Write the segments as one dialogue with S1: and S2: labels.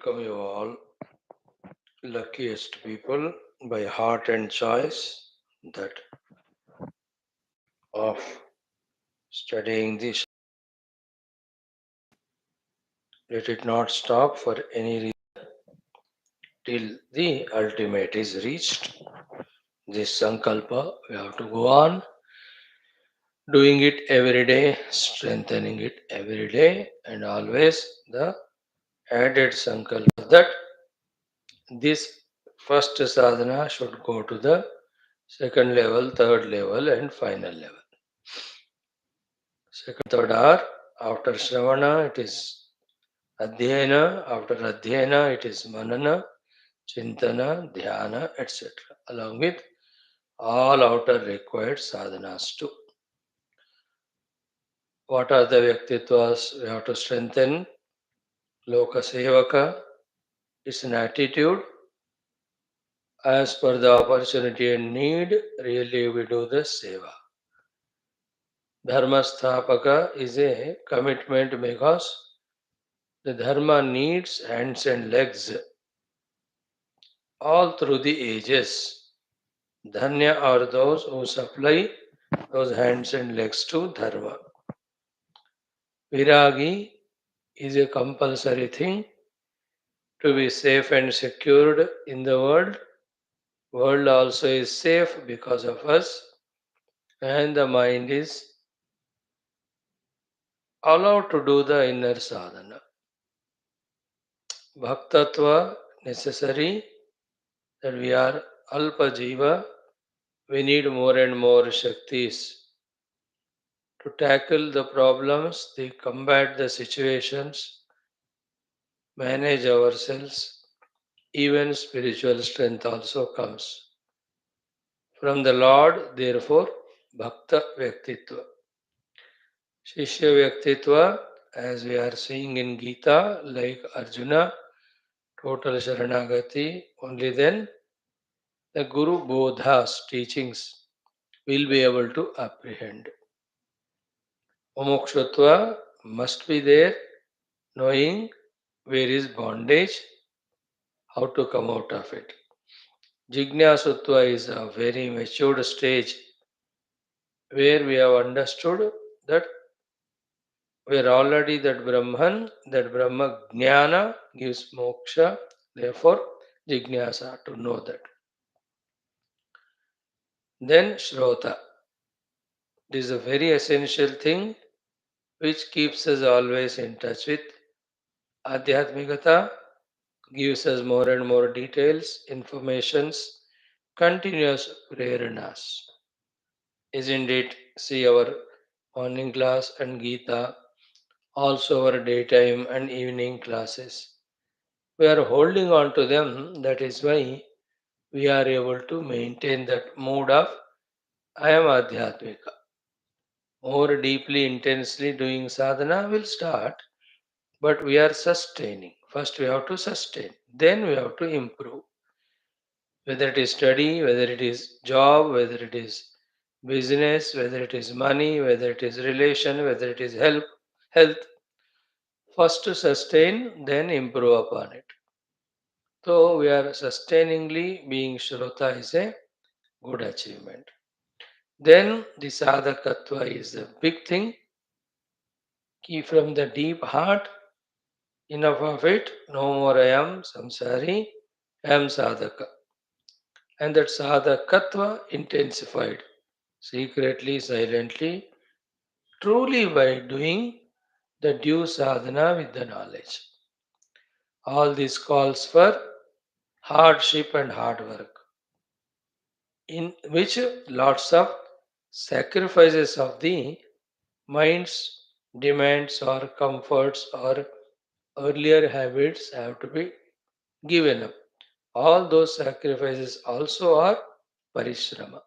S1: welcome you all, luckiest people by heart and choice that of studying this. Let it not stop for any reason till the ultimate is reached. This sankalpa, we have to go on doing it every day, strengthening it every day, and always the added sankalpa that this first sadhana should go to the second level, third level, and final level. Second, third are after Shravana, it is Adhyayana, after Adhyayana, it is Manana, Chintana, Dhyana, etc. Along with all outer required sadhanas too. What are the Vyaktitwas we have to strengthen? Loka Sevaka is an attitude as per the opportunity and need, really we do the Seva. Dharma Sthapaka is a commitment because the Dharma needs hands and legs all through the ages. Dhanya are those who supply those hands and legs to Dharma. Viragi is a compulsory thing to be safe and secured in the world. World also is safe because of us, and the mind is allowed to do the inner sadhana. Bhaktatva necessary that we are alpa jiva. We need more and more shaktis to tackle the problems, they combat the situations, manage ourselves. Even spiritual strength also comes from the Lord, therefore, Bhakta Vyaktitva. Shishya Vyaktitva, as we are seeing in Gita, like Arjuna, total Sharanagati, only then the Guru Bodha's teachings will be able to apprehend. Mumukshutva must be there, knowing where is bondage, how to come out of it. Jignasutva is a very matured stage where we have understood that we are already that Brahman, that Brahma Jnana gives moksha, therefore Jignasa to know that. Then Shrota. This is a very essential thing which keeps us always in touch with Adhyatmikata, gives us more and more details, informations, continuous preranas. Isn't it? See our morning class and Gita, also our daytime and evening classes. We are holding on to them, that is why we are able to maintain that mood of I am Adhyatmika. More deeply, intensely doing sadhana will start, but we are sustaining. First, we have to sustain, then, we have to improve. Whether it is study, whether it is job, whether it is business, whether it is money, whether it is relation, whether it is health, first to sustain, then improve upon it. So we are sustainingly being Shruta is a good achievement. Then the sadhakatva is the big thing. Keep from the deep heart, enough of it, no more I am samsari, I am sadhaka. And that sadhakatva intensified secretly, silently, truly by doing the due sadhana with the knowledge. All this calls for hardship and hard work, in which lots of sacrifices of the mind's demands or comforts or earlier habits have to be given up. All those sacrifices also are parishrama.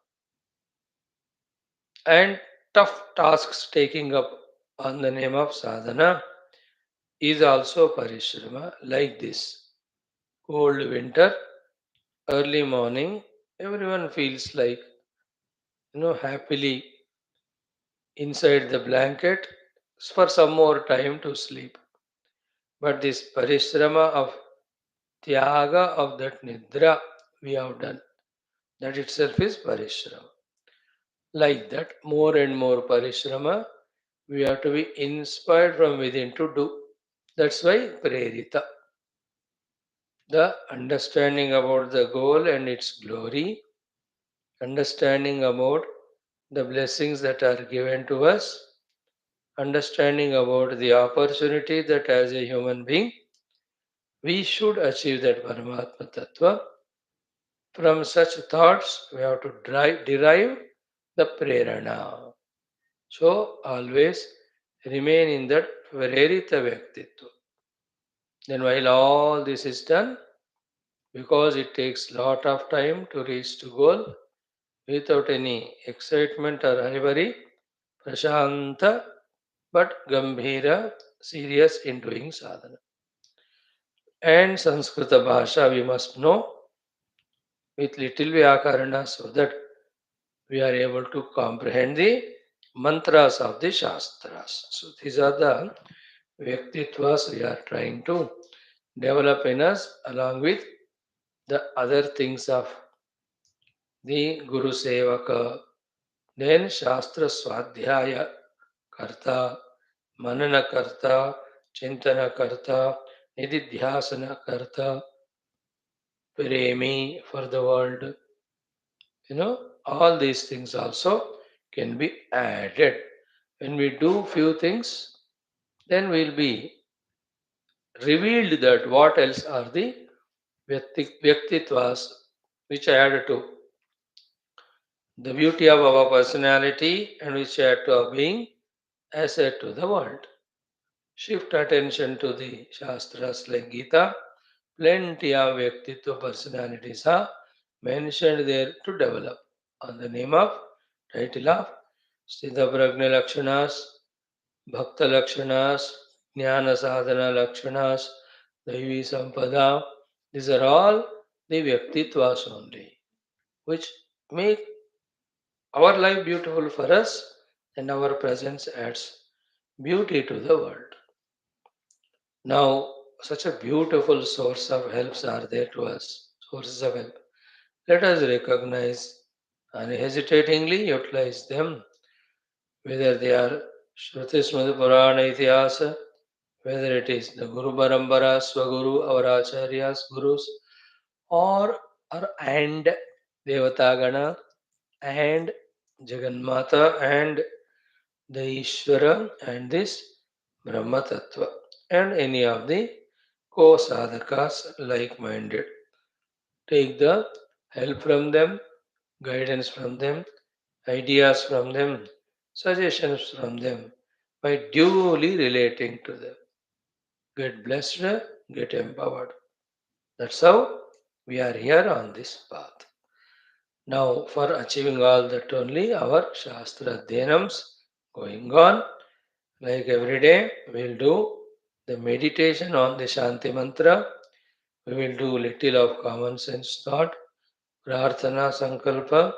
S1: And tough tasks taking up on the name of sadhana is also parishrama, like this. Cold winter, early morning, everyone feels like, happily inside the blanket for some more time to sleep. But this parishrama of tyaga of that nidra we have done. That itself is parishrama. Like that, more and more parishrama, we have to be inspired from within to do. That's why prerita. The understanding about the goal and its glory, understanding about the blessings that are given to us, understanding about the opportunity that as a human being we should achieve that Paramatma Tattva. From such thoughts, we have to derive the prerana. So, always remain in that Prerita Vyaktitva. Then, while all this is done, because it takes lot of time to reach to goal without any excitement or hurry, prashanta but gambhira, serious in doing sadhana. And Sanskrita Bhasha we must know with little Vyakarana so that we are able to comprehend the mantras of the Shastras. So these are the Vyaktitvas we are trying to develop in us along with the other things of the Guru Sevaka, then Shastra Swadhyaya Karta, Manana Karta, Chintana Karta, Nididhyasana Karta, Premi for the world. All these things also can be added. When we do few things, then we'll be revealed that what else are the Vyaktitvas which add to the beauty of our personality and which add to our being asset to the world. Shift attention to the Shastras like Gita. Plenty of Vyaktitva personalities are mentioned there to develop on the name of title of Siddha Prajna Lakshanas, Bhakta Lakshanas, Jnana Sadhana Lakshanas, Daivi Sampada. These are all the Vyaktitvas only, which make our life beautiful for us and our presence adds beauty to the world. Now, such a beautiful source of helps are there to us, sources of help. Let us recognize and hesitatingly utilize them, whether they are Shruti Smriti Purana Itihasa, whether it is the Guru Parambara, Swaguru, our Acharyas, Gurus, or and Devatagana, and Jagannatha, and the Ishvara, and this Brahma Tattva, and any of the co-sadhakas like-minded. Take the help from them, guidance from them, ideas from them, suggestions from them by duly relating to them. Get blessed, get empowered. That's how we are here on this path. Now, for achieving all that only, our Shastra Dhyanams going on. Like every day, we'll do the meditation on the Shanti Mantra. We will do little of common sense thought, Prarthana Sankalpa,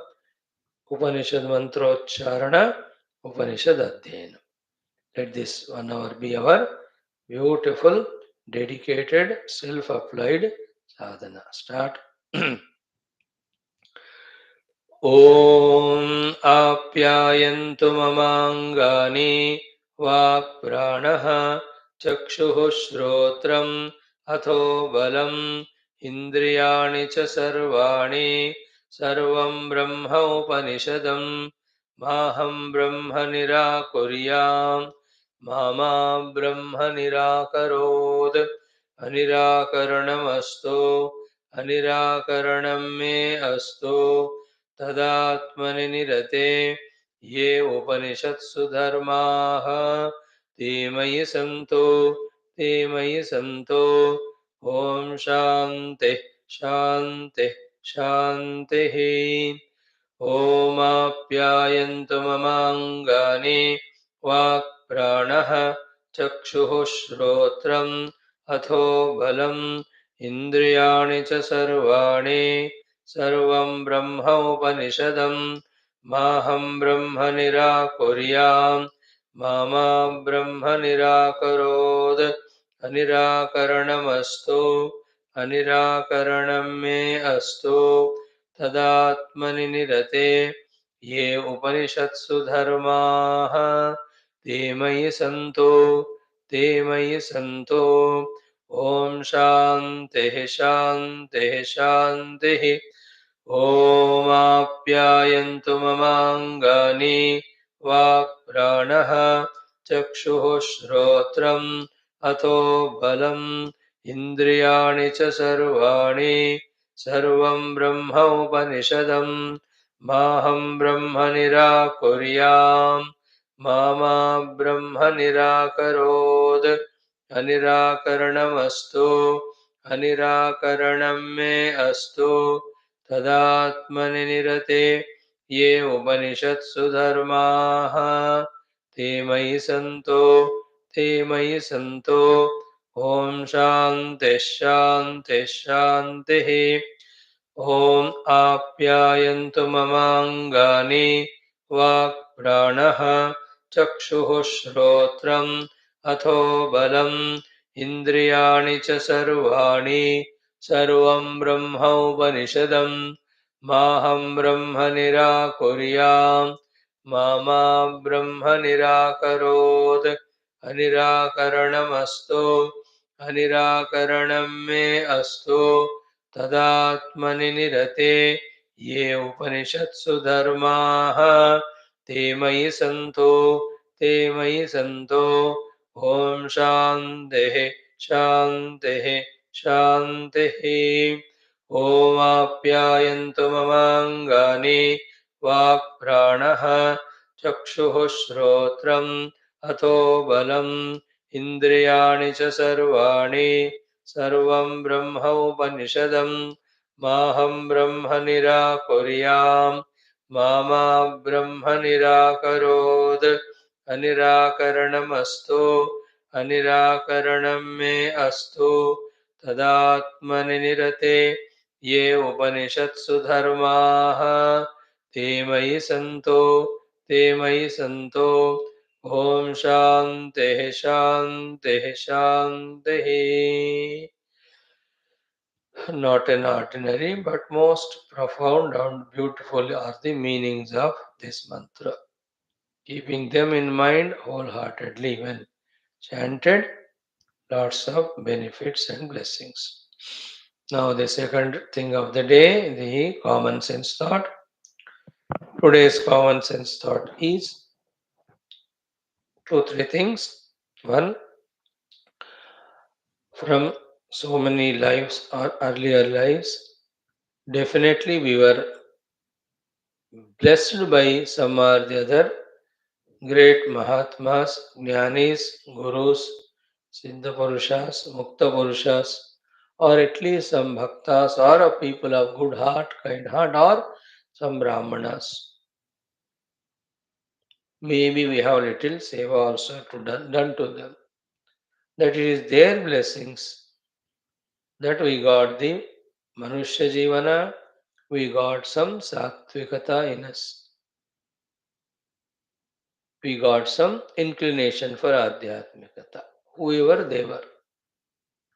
S1: Upanishad Mantrocharana, Upanishad Adhyayana. Let this 1 hour be our beautiful, dedicated, self-applied sadhana. Start. ॐ आप्यायन्तु ममाङ्गानि वाक्प्राणः चक्षुः श्रोत्रम् अथो बलम् इन्द्रियाणि च सर्वाणि सर्वं ब्रह्म उपनिषदम् माहं ब्रह्म निराकुर्याम् मा ब्रह्म निराकरोत् अनिराकरणमस्तु अनिराकरणं मे अस्तु तदात्मनि निरते ये उपनिषत्सु धर्माः ते मयि सन्तो ॐ शान्तिः शान्तिः शान्तिः ॐ ममाङ्गानि वाक्प्राणः चक्षुः श्रोत्रम् अथो बलम् इन्द्रियाणि च सर्वाणि सर्वं ब्रह्म उपनिषदम् माहं ब्रह्म निराकुर्याम् मा ब्रह्म निराकरोत् अनिराकरणमस्तु अनिराकरणं मे अस्तु तदात्मनि निरते ये उपनिषत्सु धर्माः ते मयि सन्तो ते मयि सन्तो ॐ शान्तिः शान्तिः शान्तिः ॐ आप्यायन्तु ममाङ्गानि वाक्प्राणः चक्षुः श्रोत्रम् अथो बलम् इन्द्रियाणि च सर्वाणि सर्वं ब्रह्म उपनिषदम् माहं ब्रह्म निराकुर्याम् मा ब्रह्म निराकरोत् अनिराकरणमस्तु अनिराकरणं मे अस्तु तदात्मनि निरते ये उपनिषत्सु धर्माः ते मयि सन्तो ते मयि सन्तो ॐ शान्तिः शान्तिः शान्तिः ॐ आप्यायन्तु ममाङ्गानि वाक्प्राणः चक्षुः श्रोत्रम् अथो बलम् इन्द्रियाणि च सर्वाणि सर्वं ब्रह्मोपनिषदम् माहं ब्रह्म निराकुर्याम् मा ब्रह्म निराकरोत् अनिराकरणमस्तु अनिराकरणं मे अस्तु तदात्मनि निरते ये उपनिषत्सु धर्माः ते मयि सन्तो ते मयि सन्तो ॐ शान्तिः शान्तिः शान्तिः ॐ आप्यायन्तु ममाङ्गानि वाक्प्राणः चक्षुः श्रोत्रम् अथो बलम् इन्द्रियाणि च सर्वाणि सर्वं ब्रह्मोपनिषदम् माहं ब्रह्म निराकुर्याम् मा ब्रह्म निराकरोत् अनिराकरणमस्तु अनिराकरणं मे अस्तु तदात्मनि निरते ये उपनिषत्सु धर्माः ते मयि सन्तो ते मयि सन्तो ॐ शान्तिः शान्तिः शान्तिः Not an ordinary but most profound and beautiful are the meanings of this mantra. Keeping them in mind wholeheartedly when chanted, lots of benefits and blessings. Now, the second thing of the day, the common sense thought. Today's common sense thought is two, three things. One, from so many lives or earlier lives, definitely we were blessed by some or the other great Mahatmas, Jnanis, Gurus, Siddha Purushas, Mukta Purushas, or at least some Bhaktas or a people of good heart, kind heart, or some Brahmanas. Maybe we have little seva also to done to them. That it is their blessings that we got the Manushya Jivana, we got some Sattvikata in us. We got some inclination for Adhyatmikata, whoever they were.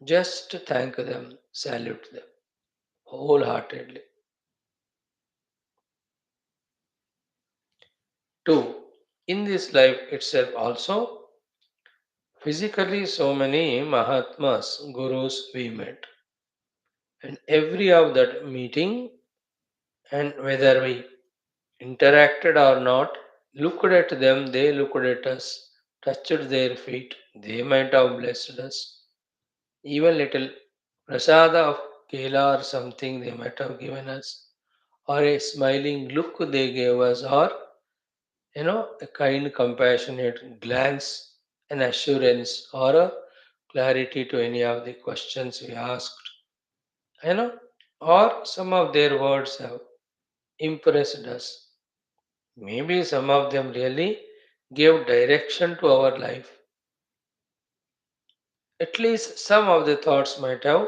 S1: Just thank them, salute them wholeheartedly. Two, in this life itself also, physically so many Mahatmas, Gurus we met. And every of that meeting, and whether we interacted or not, looked at them, they looked at us, touched their feet, they might have blessed us. Even little prasada of kela or something they might have given us, or a smiling look they gave us, or a kind, compassionate glance, an assurance, or a clarity to any of the questions we asked, you know, or some of their words have impressed us. Maybe some of them really gave direction to our life. At least some of the thoughts might have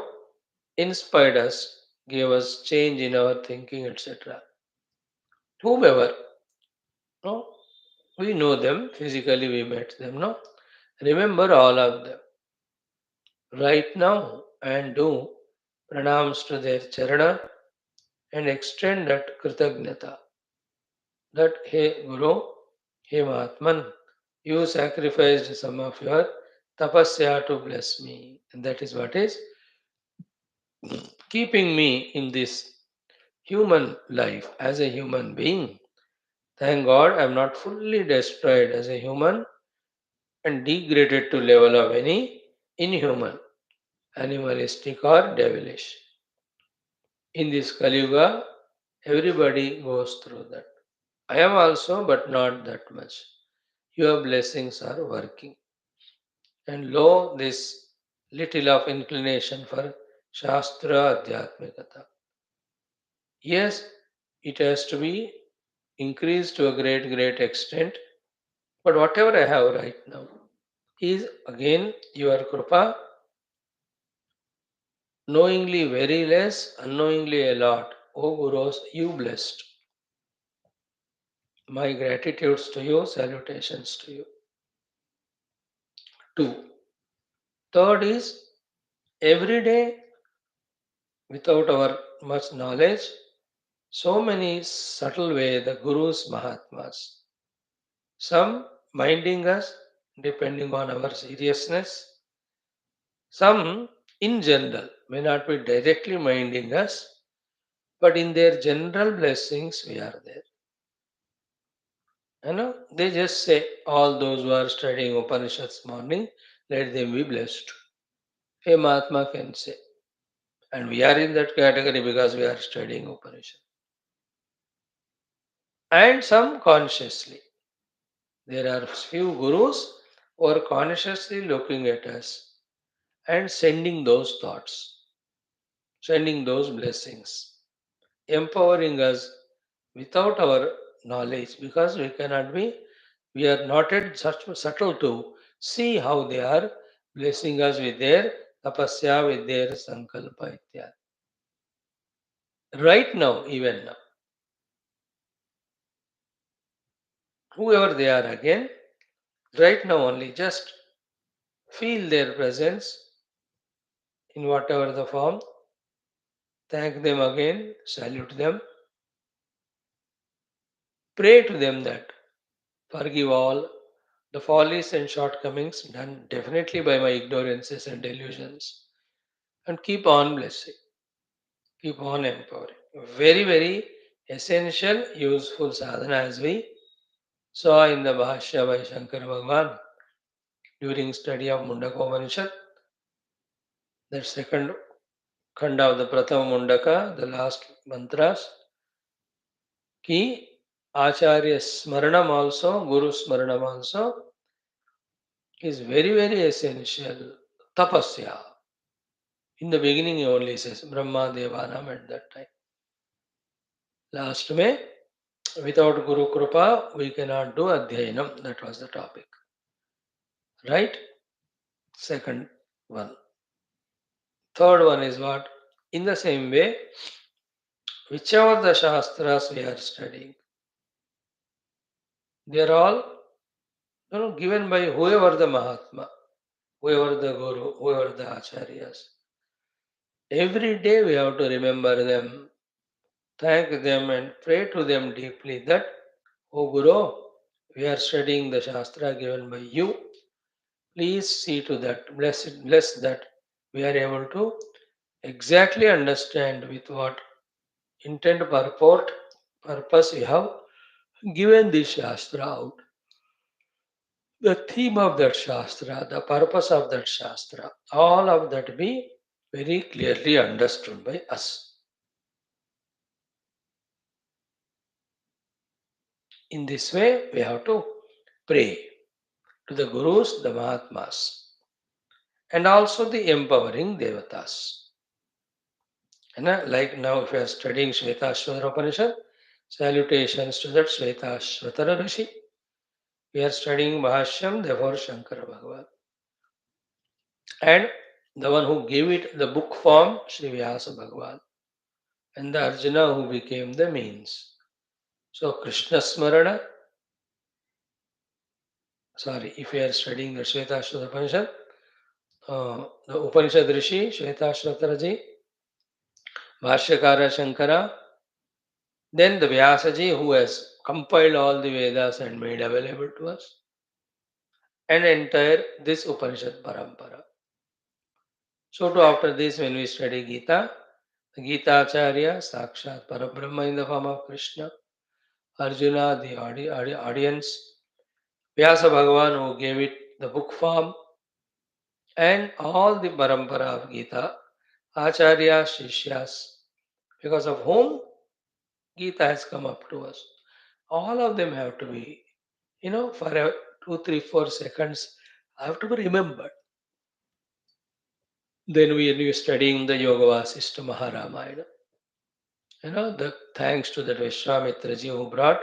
S1: inspired us, gave us change in our thinking, etc. Whomever, no, we know them physically, we met them, no. Remember all of them right now and do pranams to their charana, and extend that kritagnyata. That, hey Guru, hey Mahatman, you sacrificed some of your tapasya to bless me. And that is what is keeping me in this human life as a human being. Thank God I am not fully destroyed as a human and degraded to level of any inhuman, animalistic or devilish. In this Kali Yuga, everybody goes through that. I am also, but not that much. Your blessings are working. And lo, this little of inclination for Shastra Adhyatmikata. Yes, it has to be increased to a great, great extent. But whatever I have right now is again your Krupa, knowingly very less, unknowingly a lot. O Gurus, you blessed. My gratitudes to you, salutations to you. Two. Third is every day without our much knowledge, so many subtle way the Gurus, Mahatmas. Some minding us depending on our seriousness. Some in general may not be directly minding us, but in their general blessings we are there. They just say all those who are studying Upanishads morning, let them be blessed. A Mahatma can say. And we are in that category because we are studying Upanishad. And some consciously. There are few gurus who are consciously looking at us and sending those thoughts, sending those blessings, empowering us without our knowledge because we are not yet such subtle to see how they are blessing us with their tapasya, with their sankalpa ityad. Right now, even now, whoever they are again, right now only, just feel their presence in whatever the form, thank them again, salute them, pray to them that forgive all the follies and shortcomings done definitely by my ignorances and delusions, and keep on blessing, keep on empowering. Very, very essential, useful sadhana as we saw in the Bhashya by Shankara Bhagwan during study of Mundaka Upanishad, that second khanda of the Prathama Mundaka, the last mantras, ki Acharya Smaranam also, Guru Smaranam also is very, very essential. Tapasya. In the beginning, he only says Brahma Devanam at that time. Last May, without Guru Krupa, we cannot do Adhyayanam. That was the topic. Right? Second one. Third one is what? In the same way, whichever the Shastras we are studying, they are all given by whoever the Mahatma, whoever the Guru, whoever the Acharyas. Every day we have to remember them, thank them, and pray to them deeply that, O Guru, we are studying the Shastra given by you. Please see to that, bless that we are able to exactly understand with what intent, purport, purpose you have given this Shastra out. The theme of that Shastra, the purpose of that Shastra, all of that be very clearly understood by us. In this way, we have to pray to the Gurus, the Mahatmas, and also the empowering Devatas. And like now, if we are studying Shwethashwathara Upanishad, salutations to that Shwethashwathara Rishi. We are studying Bhashyam, therefore Shankara Bhagavan. And the one who gave it the book form, Sri Vyasa Bhagavan. And the Arjuna who became the means. So Krishna Smarana, sorry, if we are studying the Shwethashwathara Upanishad, the Upanishad Rishi, Shwethashwathara ji, Bhashyakara Shankara, then the Vyasaji who has compiled all the Vedas and made available to us, and entire this Upanishad Parampara. So to after this, when we study Gita, the Gita Acharya, Sakshat Parabrahma in the form of Krishna, Arjuna, the audience, Vyasa Bhagavan who gave it the book form, and all the parampara of Gita, Acharya, Shishyas, because of whom Gita has come up to us. All of them have to be, for 2, 3, 4 seconds, have to be remembered. Then when we are studying the Yoga Vasishtha Maharamayana, the thanks to that Vishwamitraji who brought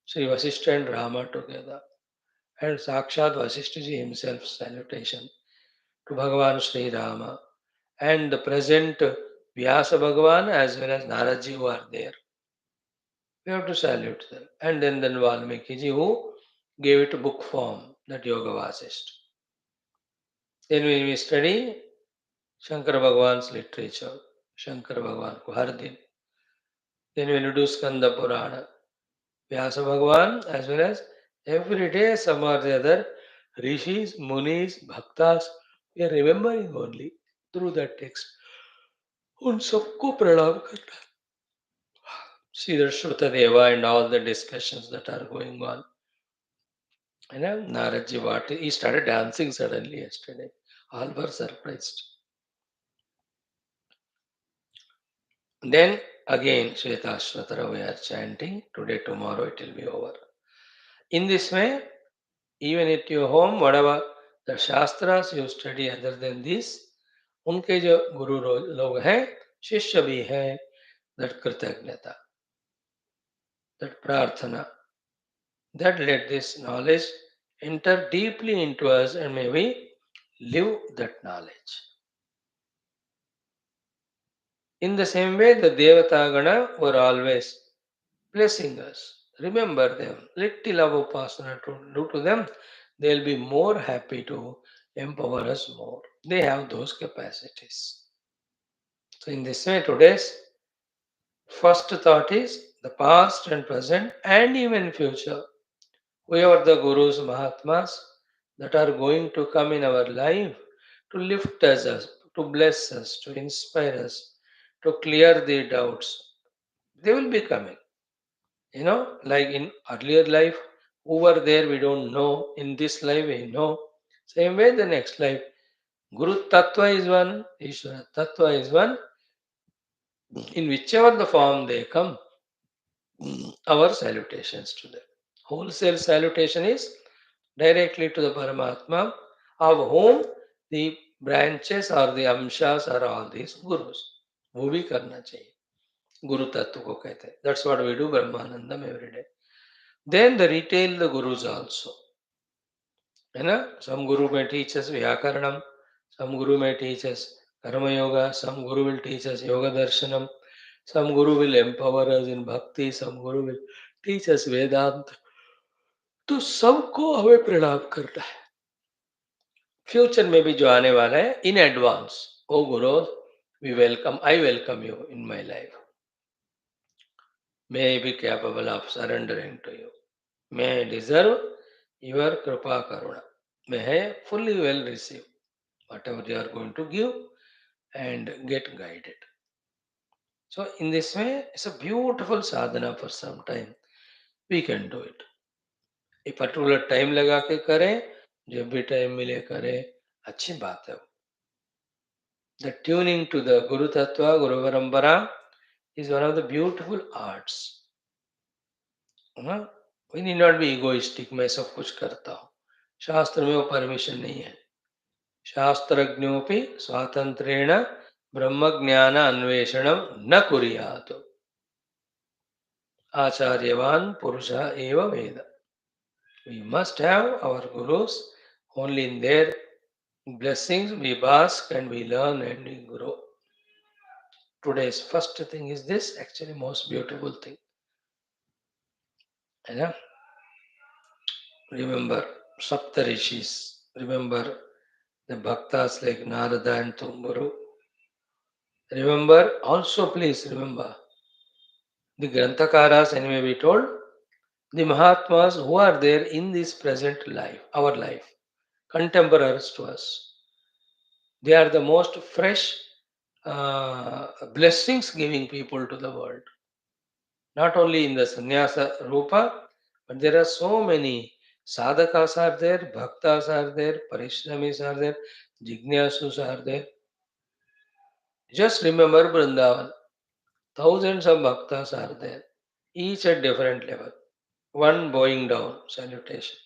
S1: Sri Vasishtha and Rama together. And Sakshat Vasishthaji himself salutation to Bhagavan Sri Rama and the present Vyasa Bhagavan as well as Naradji who are there. We have to salute them. And then Valmiki ji who gave it a book form, that Yoga Vasishtha. Then when we study Shankara Bhagavan's literature, Shankara Bhagavan ko har din. Then when we do Skanda Purana, Vyasa Bhagavan as well as every day some or the other rishis, munis, bhaktas, we are remembering only through that text. उन सबको प्रणाम करना. See the Shrutadeva and all the discussions that are going on. Naradji, what he started dancing suddenly yesterday. All were surprised. Then again, Shwethashwathara we are chanting. Today, tomorrow it will be over. In this way, even at your home, whatever the Shastras you study other than this, उनके जो गुरु लोग हैं, शिष्य भी हैं, that कृतज्ञता, that प्रार्थना, that let this knowledge enter deeply into us and may we live that knowledge. In the same way, the Devatagana were always blessing us. Remember them. Little of upasana to do to them, they'll be more happy to empower us more. They have those capacities. So, in this way, today's first thought is the past and present and even future. Whoever the Gurus, Mahatmas that are going to come in our life to lift us up, to bless us, to inspire us, to clear the doubts, they will be coming. Like in earlier life, who were there we don't know. In this life we know. Same way the next life. Guru Tattva is one, Ishvara Tattva is one. In whichever the form they come, our salutations to them. Wholesale salutation is directly to the Paramatma, of whom the branches or the amshas are all these gurus. वो भी करना चाहिए. गुरु तत्व को कहते हैं. That's what we do Brahmanandam every day. Then the retail the gurus also. Some guru may teach us Vyakaranam, some guru may teach us Karma Yoga, some guru will teach us Yoga Darshanam, some guru will empower us in Bhakti, some guru will teach us Vedanta. तो सबको हमें प्रणाम करना है. Future में भी जो आने वाला है इन advance, O guru we welcome, I welcome you in my life. May I be capable of surrendering to you. May I deserve your kripa karuna. May I fully well receive whatever you are going to give and get guided. So in this way, it's a beautiful sadhana. For some time we can do it. ये particular time लगा के करें, जब भी time मिले करें, अच्छी बात है. The tuning to the Guru Tattva, Guru Parampara is one of the beautiful arts. We need not be egoistic. मैं सब कुछ करता हूँ. शास्त्र में वो परमिशन नहीं है. शास्त्रज्ञोपि स्वातंत्रेण ब्रह्म ज्ञान अन्वेषणम न कुर्यात्. आचार्यवान पुरुष एव वेद. We must have our gurus. Only in their blessings we bask and we learn and we grow. Today's first thing is this, actually most beautiful thing. Remember Saptarishis. Remember the bhaktas like Narada and Tumburu. Remember, also please remember, the Granthakaras anyway we told, the Mahatmas who are there in this present life, our life, contemporaries to us. They are the most fresh blessings giving people to the world. Not only in the sannyasa rupa, but there are so many sadhakas are there, bhaktas are there, parishramis are there, jignasus are there. Just remember Vrindavan. Thousands of bhaktas are there, each at different level. One bowing down, salutation.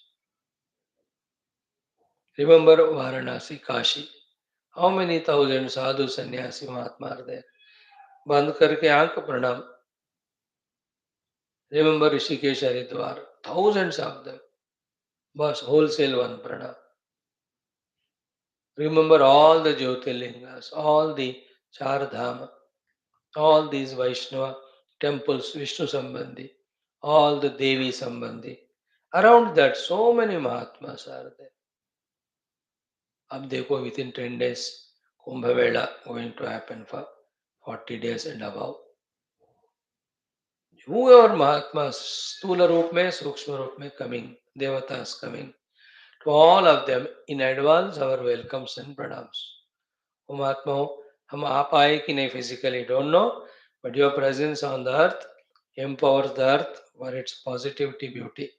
S1: Remember Varanasi, Kashi. How many thousand sadhu sannyasi Mahatma are there? बंद करके आंख प्रणाम. Remember Rishikesh Haridwar. Thousands of them. बस wholesale one pranam. Remember all the Jyotirlingas, all the Char Dhama, all these Vaishnava temples, Vishnu Sambandhi, all the Devi Sambandhi. Around that, so many Mahatmas are there. अब देखो within 10 days, Kumbh Mela going to happen for 40 days and above. Whoever Mahatmas, स्थूल रूप में, सूक्ष्म रूप में coming, Devatas coming, to all of them in advance our welcomes and pranams. O Mahatma, हम आ पाए कि नहीं physically don't know, but your presence on the earth empowers the earth for its positivity beauty.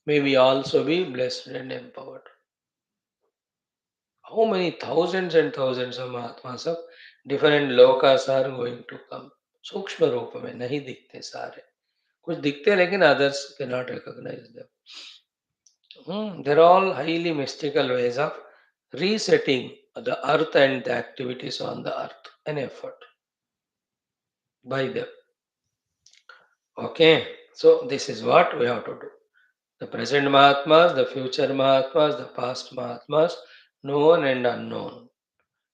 S1: May we also be blessed and empowered. How many thousands and thousands of Mahatmas of different lokas are going to come? सूक्ष्म रूप में नहीं दिखते सारे, कुछ दिखते लेकिन others cannot recognize them. They're all highly mystical ways of resetting the earth and the activities on the earth, an effort by them. Okay, so this is what we have to do. The present Mahatmas, the future Mahatmas, the past Mahatmas, known and unknown,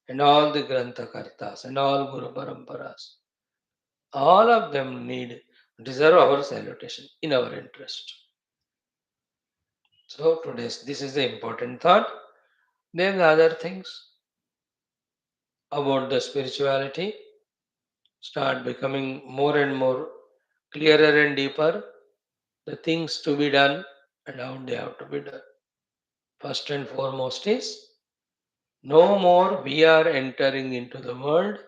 S1: and all the Granthakartas and all Guru Paramparas, all of them deserve our salutation in our interest. So today's this is the important thought. Then the other things about the spirituality start becoming more and more clearer and deeper. The things to be done and how they have to be done. First and foremost is no more we are entering into the world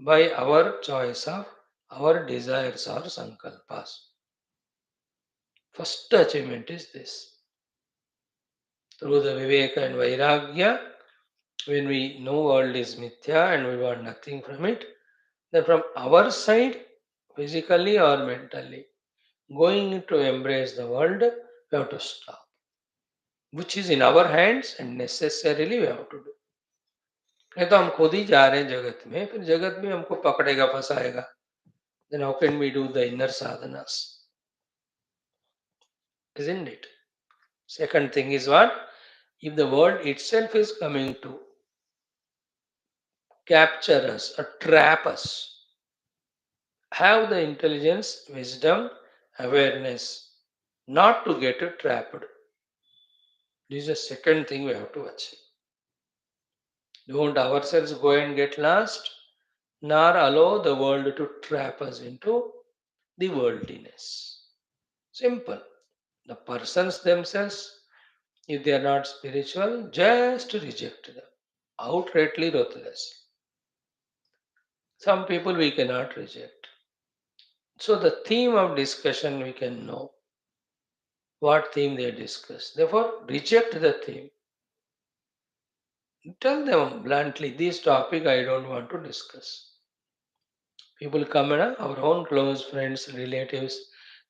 S1: by our choice of our desires or sankalpas. First achievement is this. Through the Viveka and Vairagya, when we know world is mithya and we want nothing from it, then from our side, physically or mentally, going to embrace the world, we have to stop. Which is in our hands and necessarily we have to do. नहीं तो हम खुद ही जा रहे हैं जगत में, फिर जगत में हमको पकड़ेगा फंसाएगा. Then how can we do the inner sadhanas? Isn't it? Second thing is what? If the world itself is coming to capture us or trap us, have the intelligence, wisdom, awareness not to get trapped. This is the second thing we have to achieve. Don't ourselves go and get lost, nor allow the world to trap us into the worldliness. Simple. The persons themselves, if they are not spiritual, just reject them. Outrightly ruthless. Some people we cannot reject. So the theme of discussion we can know. What theme they discuss. Therefore, reject the theme. Tell them bluntly, this topic I don't want to discuss. People come and our own close friends, relatives,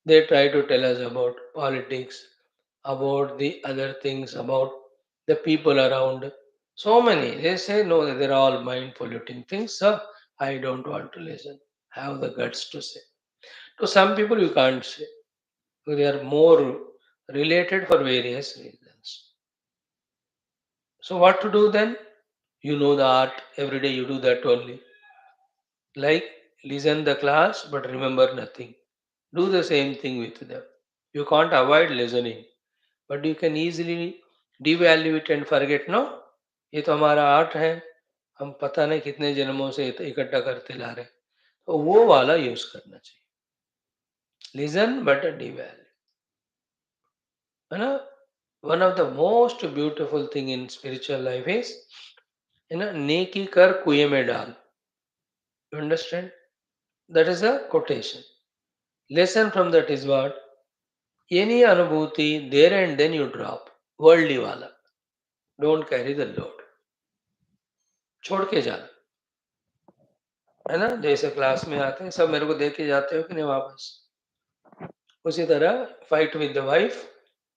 S1: they try to tell us about politics, about the other things, about the people around. So many. They say, no, they're all mind polluting things. So I don't want to listen. Have the guts to say. To some people, you can't say. They are more related for various reasons. So, what to do then? You know the art. Every day you do that only. Like, listen the class, but remember nothing. Do the same thing with them. You can't avoid listening, but you can easily devalue it and forget. No, ये तो हमारा art है, हम पता नहीं कितने जन्मों से इकट्ठा करते ला रहे हैं। तो वो वाला यूज करना चाहिए। लिसन बट डिवेल, है ना? One of the most beautiful thing in spiritual life is, है ना, नेकी कर कुएं में डाल। You understand? That is a quotation. Lesson from that is what, any अनुभूति there and then you drop, worldly वाला, डोंट कैरी द लोड, छोड़ के जाना, है ना? जैसे क्लास में आते हैं सब मेरे को दे के जाते हो कि नहीं वापस, उसी तरह fight with the wife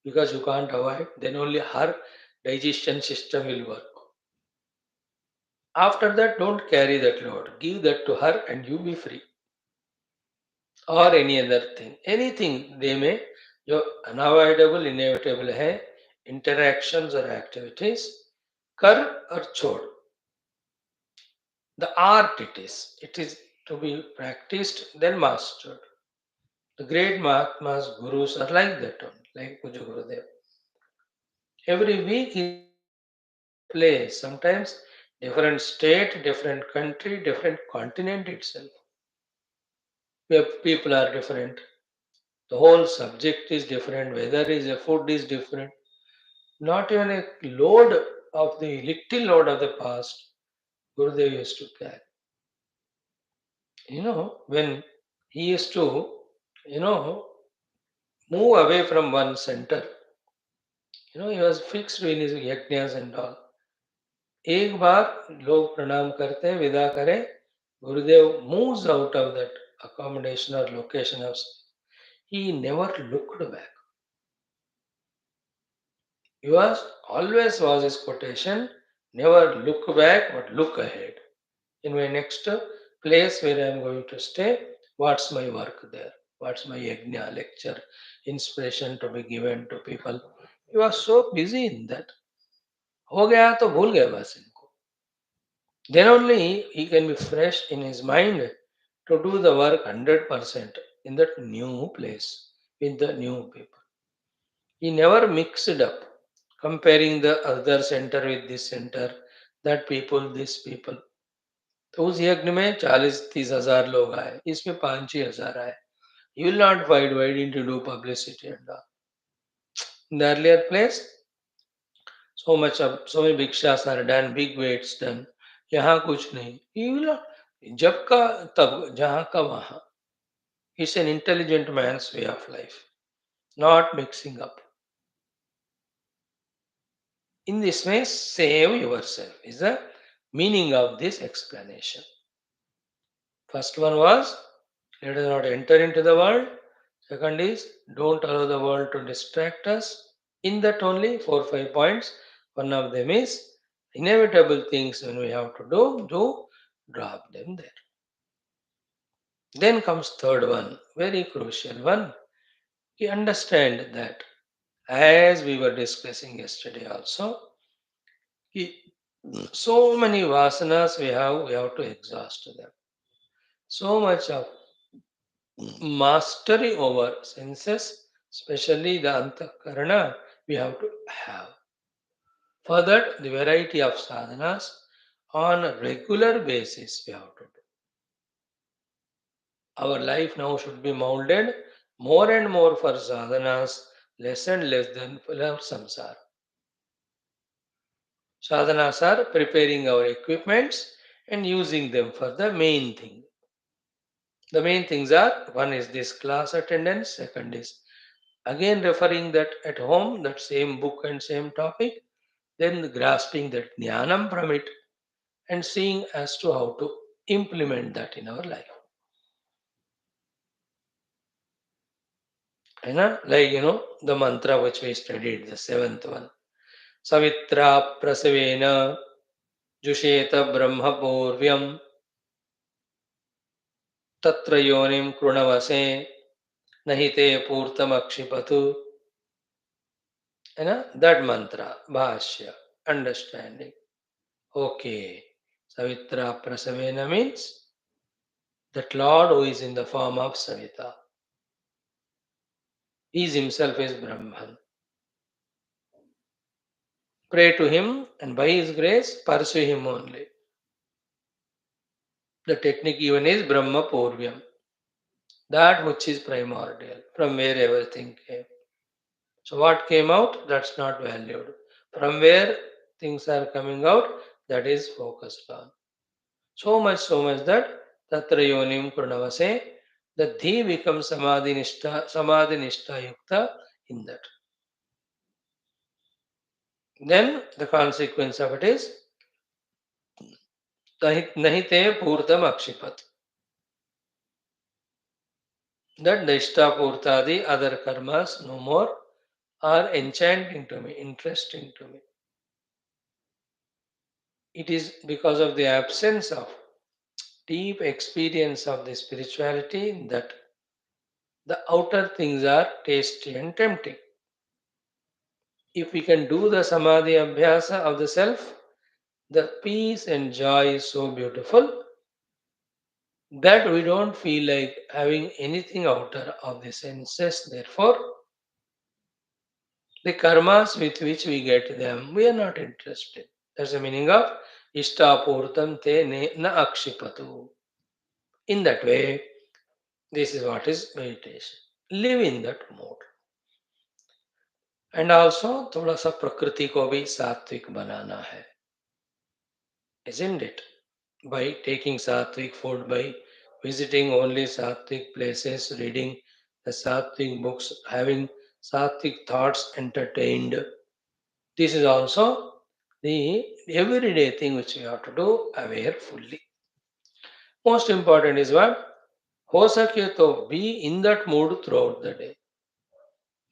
S1: because you can't avoid, then only her digestion system will work. After that, don't carry that load, give that to her and you be free. Or any other thing, anything they may, जो unavoidable inevitable है, interactions or activities, कर और छोड़. The art it is to be practiced then mastered. The great Mahatmas, Gurus are like that only, like Puja Gurudev. Every week he is in a different place, sometimes different state, different country, different continent itself, where people are different. The whole subject is different, weather is, food is different. Not even a load of the little load of the past, Gurudev used to carry. When he used to, you know, move away from one center, he was fixed in his yajnas and all. एक बार लोग प्रणाम करते हैं, विदा करें, गुरुदेव moves out of that accommodation or location of, he never looked back. He was always was his quotation, never look back but look ahead. In my next place where I am going to stay, what's my work there? What's my yajna, lecture, inspiration to be given to people? He was so busy in that. हो गया तो भूल गए बस इनको. Then only he can be fresh in his mind to do the work 100% in that new place with the new people. He never mixed up, comparing the other center with this center, that people, this people. तो उस यज्ञ में 40-30 हजार लोग आए, इसमें 5-6 हजार आए. You will not find why didn't you do publicity and all. In the earlier place, so many bhikshas are done, big weights done. यहाँ कुछ नहीं. You will not. जब का तब, जहाँ का वहाँ. It's an intelligent man's way of life, not mixing up. In this way, save yourself is the meaning of this explanation. First one was, let us not enter into the world. Second is, don't allow the world to distract us. In that only 4-5 points. One of them is, inevitable things when we have to do, drop them there. Then comes third one, very crucial one. We understand that, as we were discussing yesterday also, so many vasanas we have to exhaust them. So much of mastery over senses, especially the antakarana, we have to have. For that, the variety of sadhanas on a regular basis we have to do. Our life now should be molded more and more for sadhanas, less and less than for samsara. Sadhanas are preparing our equipments and using them for the main thing. The main things are, one is this class attendance, second is again referring that at home, that same book and same topic, then grasping that jnanam from it and seeing as to how to implement that in our life. Like, the mantra which we studied, the seventh one. Savitra prasavena jusheta brahma purvyam tatra yonim krunavase nahite purtam akshipatu. That mantra, Bhashya, understanding. Okay. Savitra Prasavena means that Lord who is in the form of Savita. He is himself is Brahman. Pray to him and by his grace pursue him only. The technique even is Brahma Purvyam, that which is primordial, from where everything came. So what came out, that's not valued. From where things are coming out, that is focused on. So much that Tatra Yonim Purnavase, the Dhi becomes Samadhi Nishta Yukta in that. Then the consequence of it is Nahite Purtam Akshipat. That Nishta Purtadi, other karmas, no more, are enchanting to me, interesting to me. It is because of the absence of deep experience of the spirituality that the outer things are tasty and tempting. If we can do the samadhi abhyasa of the self, the peace and joy is so beautiful that we don't feel like having anything outer of the senses. Therefore, the karmas with which we get them, we are not interested. That's the meaning of Ishtapurtam te na akshipatu. In that way, this is what is meditation. Live in that mode. And also थोड़ा सा प्रकृति को भी सात्विक बनाना है, isn't it? By taking sattvic food, by visiting only sattvic places, reading the sattvic books, having sattvic thoughts entertained. This is also the everyday thing which we have to do aware fully. Most important is what? हो सके तो be in that mood throughout the day.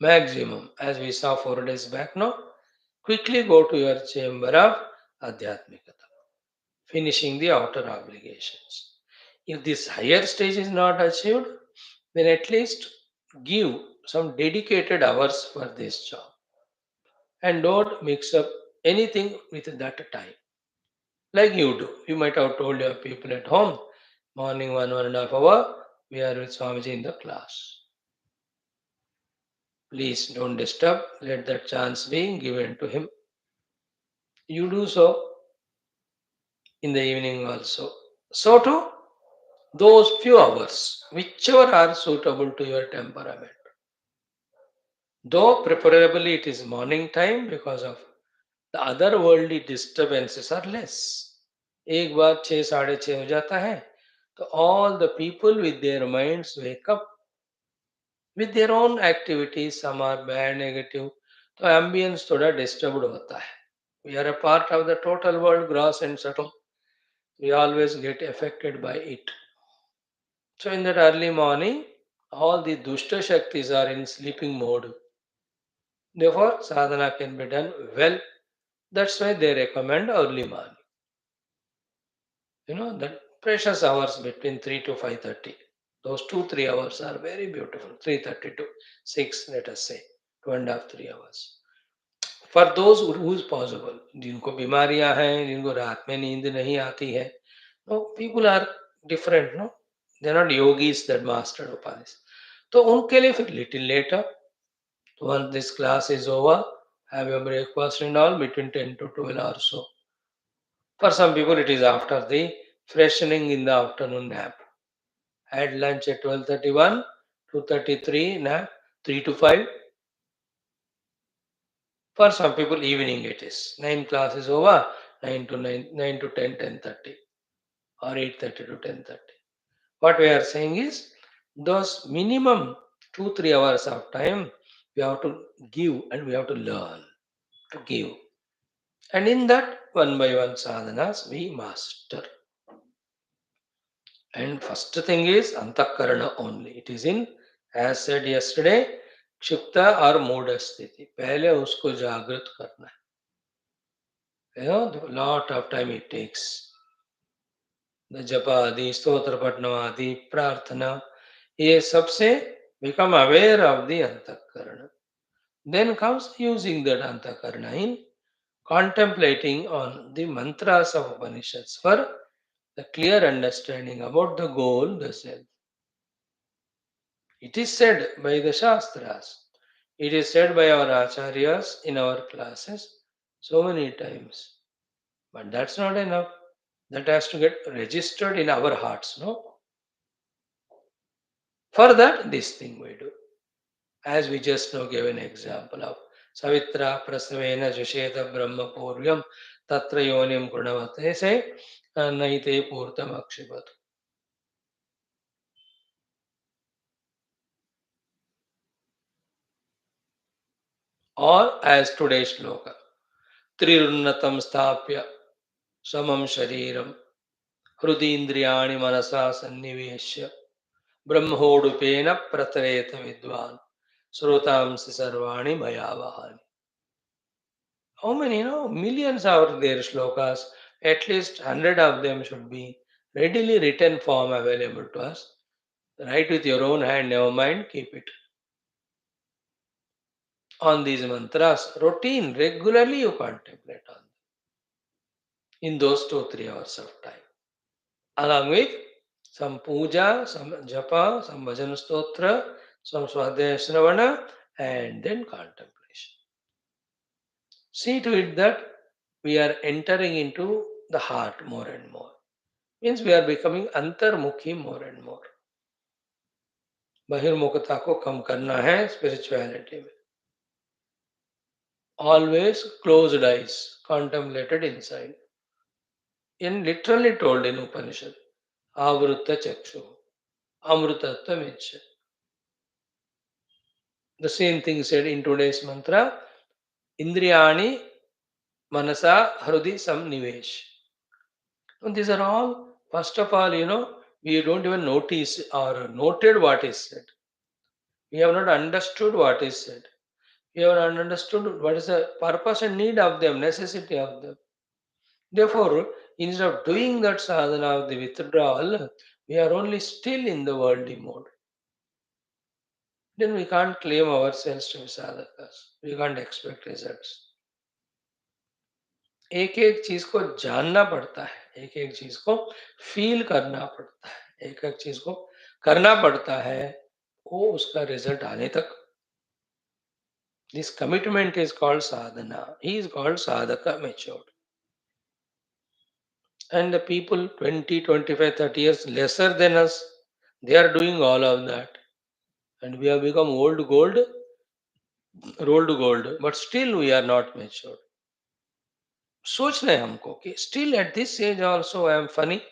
S1: Maximum, as we saw 4 days back now, quickly go to your chamber of Adhyatmikata, finishing the outer obligations. If this higher stage is not achieved, then at least give some dedicated hours for this job and don't mix up anything with that time. Like you do. You might have told your people at home, morning 1.5 hour, we are with Swamiji in the class. Please don't disturb, let that chance be given to him. You do so in the evening also. So too, those few hours, whichever are suitable to your temperament. Though preferably it is morning time because of the other worldly disturbances are less. एक बार 6 साढ़े 6 हो जाता है तो all the people with their minds wake up with their own activities, some are bad, negative, तो ambience थोड़ा disturbed होता है. We are a part of the total world, gross and subtle. We always get affected by it. So in that early morning, all the dushta shaktis are in sleeping mode. Therefore, sadhana can be done well. That's why they recommend early morning. The precious hours between 3 to 5:30. Those 2-3 hours are very beautiful. 3:30 to 6, let us say, 2.5-3 hours. For those who is possible, जिनको बीमारियां हैं, जिनको रात में नींद नहीं आती है, no, people are different, no? They're not yogis that mastered Upanishads. तो उनके लिए फिर little later, once this class is over, have your breakfast and all between 10 to 12 or so. For some people, it is after the freshening in the afternoon nap. Had lunch at 12:31, 2:33 nap, 3 to 5. For some people, evening it is. 9 class is over, 9 to 9, 9 to 10, 10:30, or 8:30 to 10:30. What we are saying is, those minimum 2-3 hours of time, we have to give and we have to learn to give. And in that, one by one sadhanas, we master. And first thing is antakarana only. It is in, as said yesterday, क्षिप्ता और मूढ़ स्थिति. पहले उसको जागृत करना है. Lot of time it takes. The japa adi, stotra patnam adi, prarthana, ये सबसे become aware of the antakarana. Then comes using that antakarana in contemplating on the mantras of Upanishads for the clear understanding about the goal, the self. It is said by the Shastras. It is said by our acharyas in our classes so many times. But that's not enough. That has to get registered in our hearts, no? For that, this thing we do. As we just now gave an example of Savitra Prasavena Jusheta Brahma Purvyam Tatra Yonim Gurnavate say Naite Purtam Akshipat. Or as today's shloka, Trirunnatam Sthapya Samam Shariram Hrudindriyani Manasa Sanniveshya Brahmodupena Pratareta Vidwan Srutamsi Sarvani Mayavahani. How many, millions are there shlokas? At least 100 of them should be readily written form available to us. Write with your own hand, never mind, keep it. On these mantras, routine, regularly you contemplate on in those 2 3 hours of time. Along with some puja, some japa, some bhajan stotra, some swadhyaya shravana, and then contemplation. See to it that we are entering into the heart more and more. Means we are becoming अंतर्मुखी more and more. बहिर्मुखता को कम करना है spirituality में. Always closed eyes, contemplated inside. In literally told in Upanishad, Avrutta Chakshu, Amrutattva Miccha. The same thing said in today's mantra, Indriyani Manasa Hrudi Samnivesh. And these are all, first of all, we don't even notice or noted what is said. We have not understood what is said. We have not understood what is the purpose and need of them, necessity of them. Therefore, instead of doing that sadhana of the withdrawal, we are only still in the worldly mode. Then we can't claim ourselves to be sadhakas. We can't expect results. एक एक चीज को जानना पड़ता है, एक एक चीज को फील करना पड़ता है, एक एक चीज को करना पड़ता है, वो उसका रिजल्ट आने तक. This commitment is called sadhana. He is called sadhaka matured. And the people 20, 25, 30 years lesser than us, they are doing all of that. And we have become old gold, rolled gold, but still we are not matured. सोचना है हमको कि still at this age also I am funny.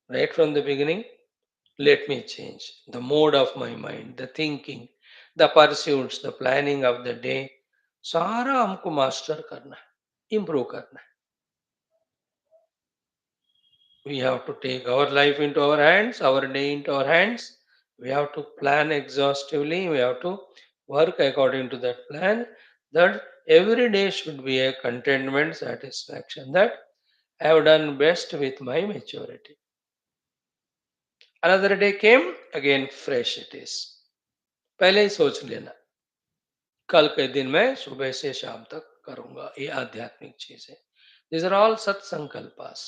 S1: Right from the beginning, let me change the mode of my mind, the thinking, the pursuits, the planning of the day. सारा हमको master करना है, improve करना है. We have to take our life into our hands, our day into our hands. We have to plan exhaustively. We have to work according to that plan. That every day should be a contentment, satisfaction. That I have done best with my maturity. Another day came, again fresh it is. पहले ही सोच लेना, कल के दिन मैं सुबह से शाम तक करूंगा ये आध्यात्मिक चीज है. These are all सत्संकल्पास.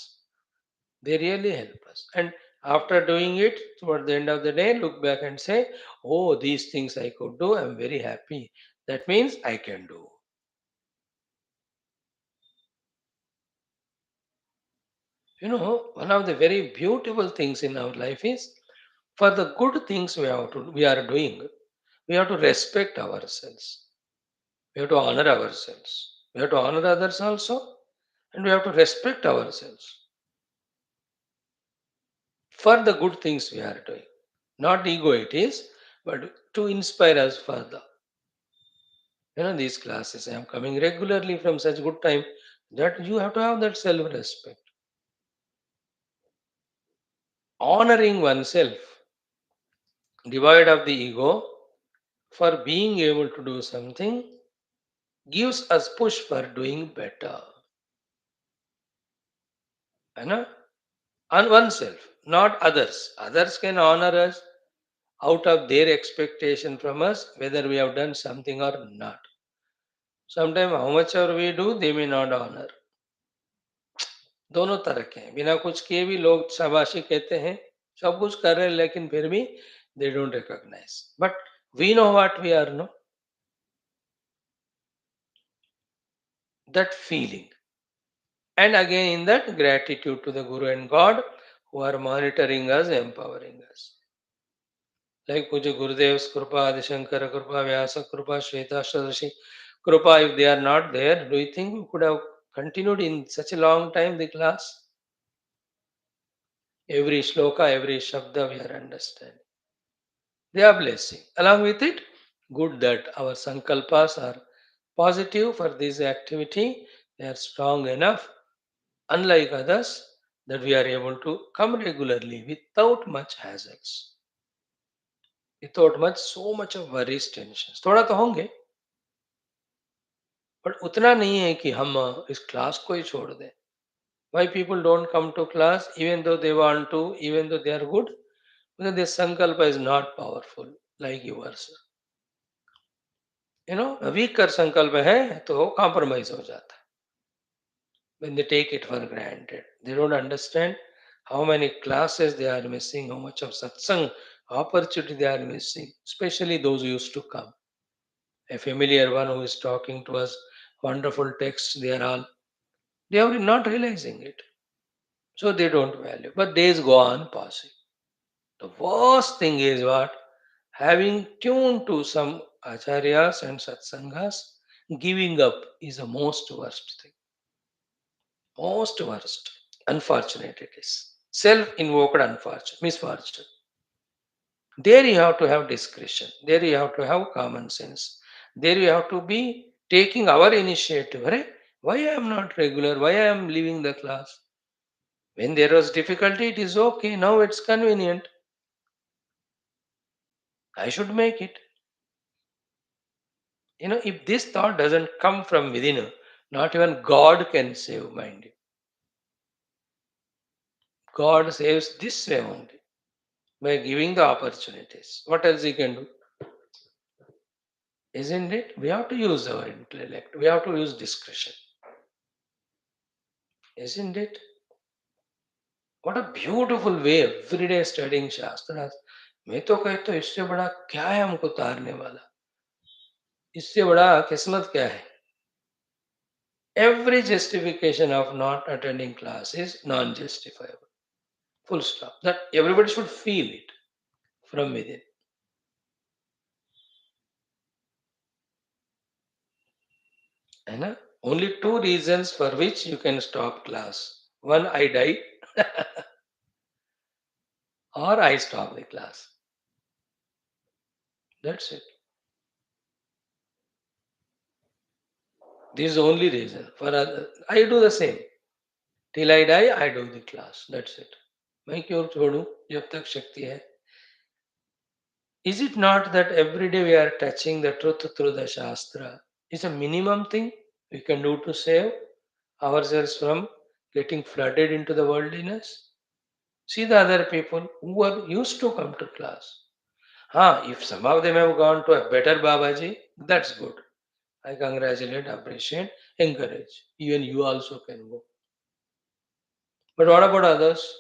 S1: They really help us. And after doing it, toward the end of the day, look back and say, oh, these things I could do. I'm very happy. That means I can do. One of the very beautiful things in our life is for the good things we are doing, we have to respect ourselves. We have to honor ourselves. We have to honor others also, and we have to respect ourselves for the good things we are doing. Not ego it is, but to inspire us further. These classes, I am coming regularly from such good time that you have to have that self-respect. Honoring oneself, devoid of the ego, for being able to do something, gives us push for doing better. know? On oneself, not others. Others can honor us out of their expectation from us, whether we have done something or not. Sometimes how much ever we do, they may not honor. दोनों तरह के हैं, बिना कुछ किए भी लोग शाबाशी कहते हैं, सब कुछ कर रहे हैं लेकिन फिर भी they don't recognise. But we know what we are, no, that feeling And again, in that, gratitude to the Guru and God who are monitoring us, empowering us. Like Puja Gurudev's Krupa, Adi Shankara Krupa, Vyasa Krupa, Shwethashwathara Krupa, if they are not there, do you think we could have continued in such a long time the class? Every shloka, every shabda we are understanding. They are blessing. Along with it, good that our sankalpas are positive for this activity. They are strong enough, unlike others, that we are able to come regularly without much hazards, without much so much of worries, tensions. थोड़ा तो होंगे, पर उतना नहीं है कि हम इस क्लास को ही छोड़ दें. Why people don't come to class even though they want to, even though they are good? Because their sankalpa is not powerful like yours. Weaker संकल्प है तो कॉम्प्रोमाइज हो जाता है. When they take it for granted, they don't understand how many classes they are missing, how much of satsang opportunity they are missing, especially those who used to come. A familiar one who is talking to us, wonderful texts, they are not realizing it. So they don't value. But days go on passing. The worst thing is what? Having tuned to some acharyas and satsangas, giving up is the most worst thing. Most worst. Unfortunate it is. Self-invoked unfortunate, misfortune. There you have to have discretion. There you have to have common sense. There you have to be taking our initiative. Right? Why I am not regular? Why I am leaving the class? When there was difficulty, it is okay. Now it's convenient. I should make it. If this thought doesn't come from within, not even God can save, mind you. God saves this way only by giving the opportunities. What else He can do? Isn't it? We have to use our intellect. We have to use discretion. Isn't it? What a beautiful way every day studying Shastras. मैं तो कहता हूँ इससे बड़ा क्या है हमको तारने वाला. इससे बड़ा किस्मत क्या है. Every justification of not attending class is non-justifiable. Full stop. That everybody should feel it from within. Only two reasons for which you can stop class. One, I die, or I stop the class. That's it. This is the only reason. For other, I do the same. Till I die, I do the class. That's it. मैं क्यों छोड़ूं जब तक शक्ति है. Is it not that every day we are touching the truth through the Shastra? It's a minimum thing we can do to save ourselves from getting flooded into the worldliness. See the other people who are used to come to class. If some of them have gone to a better Babaji, that's good. I congratulate, appreciate, encourage. Even you also can go. But what about others?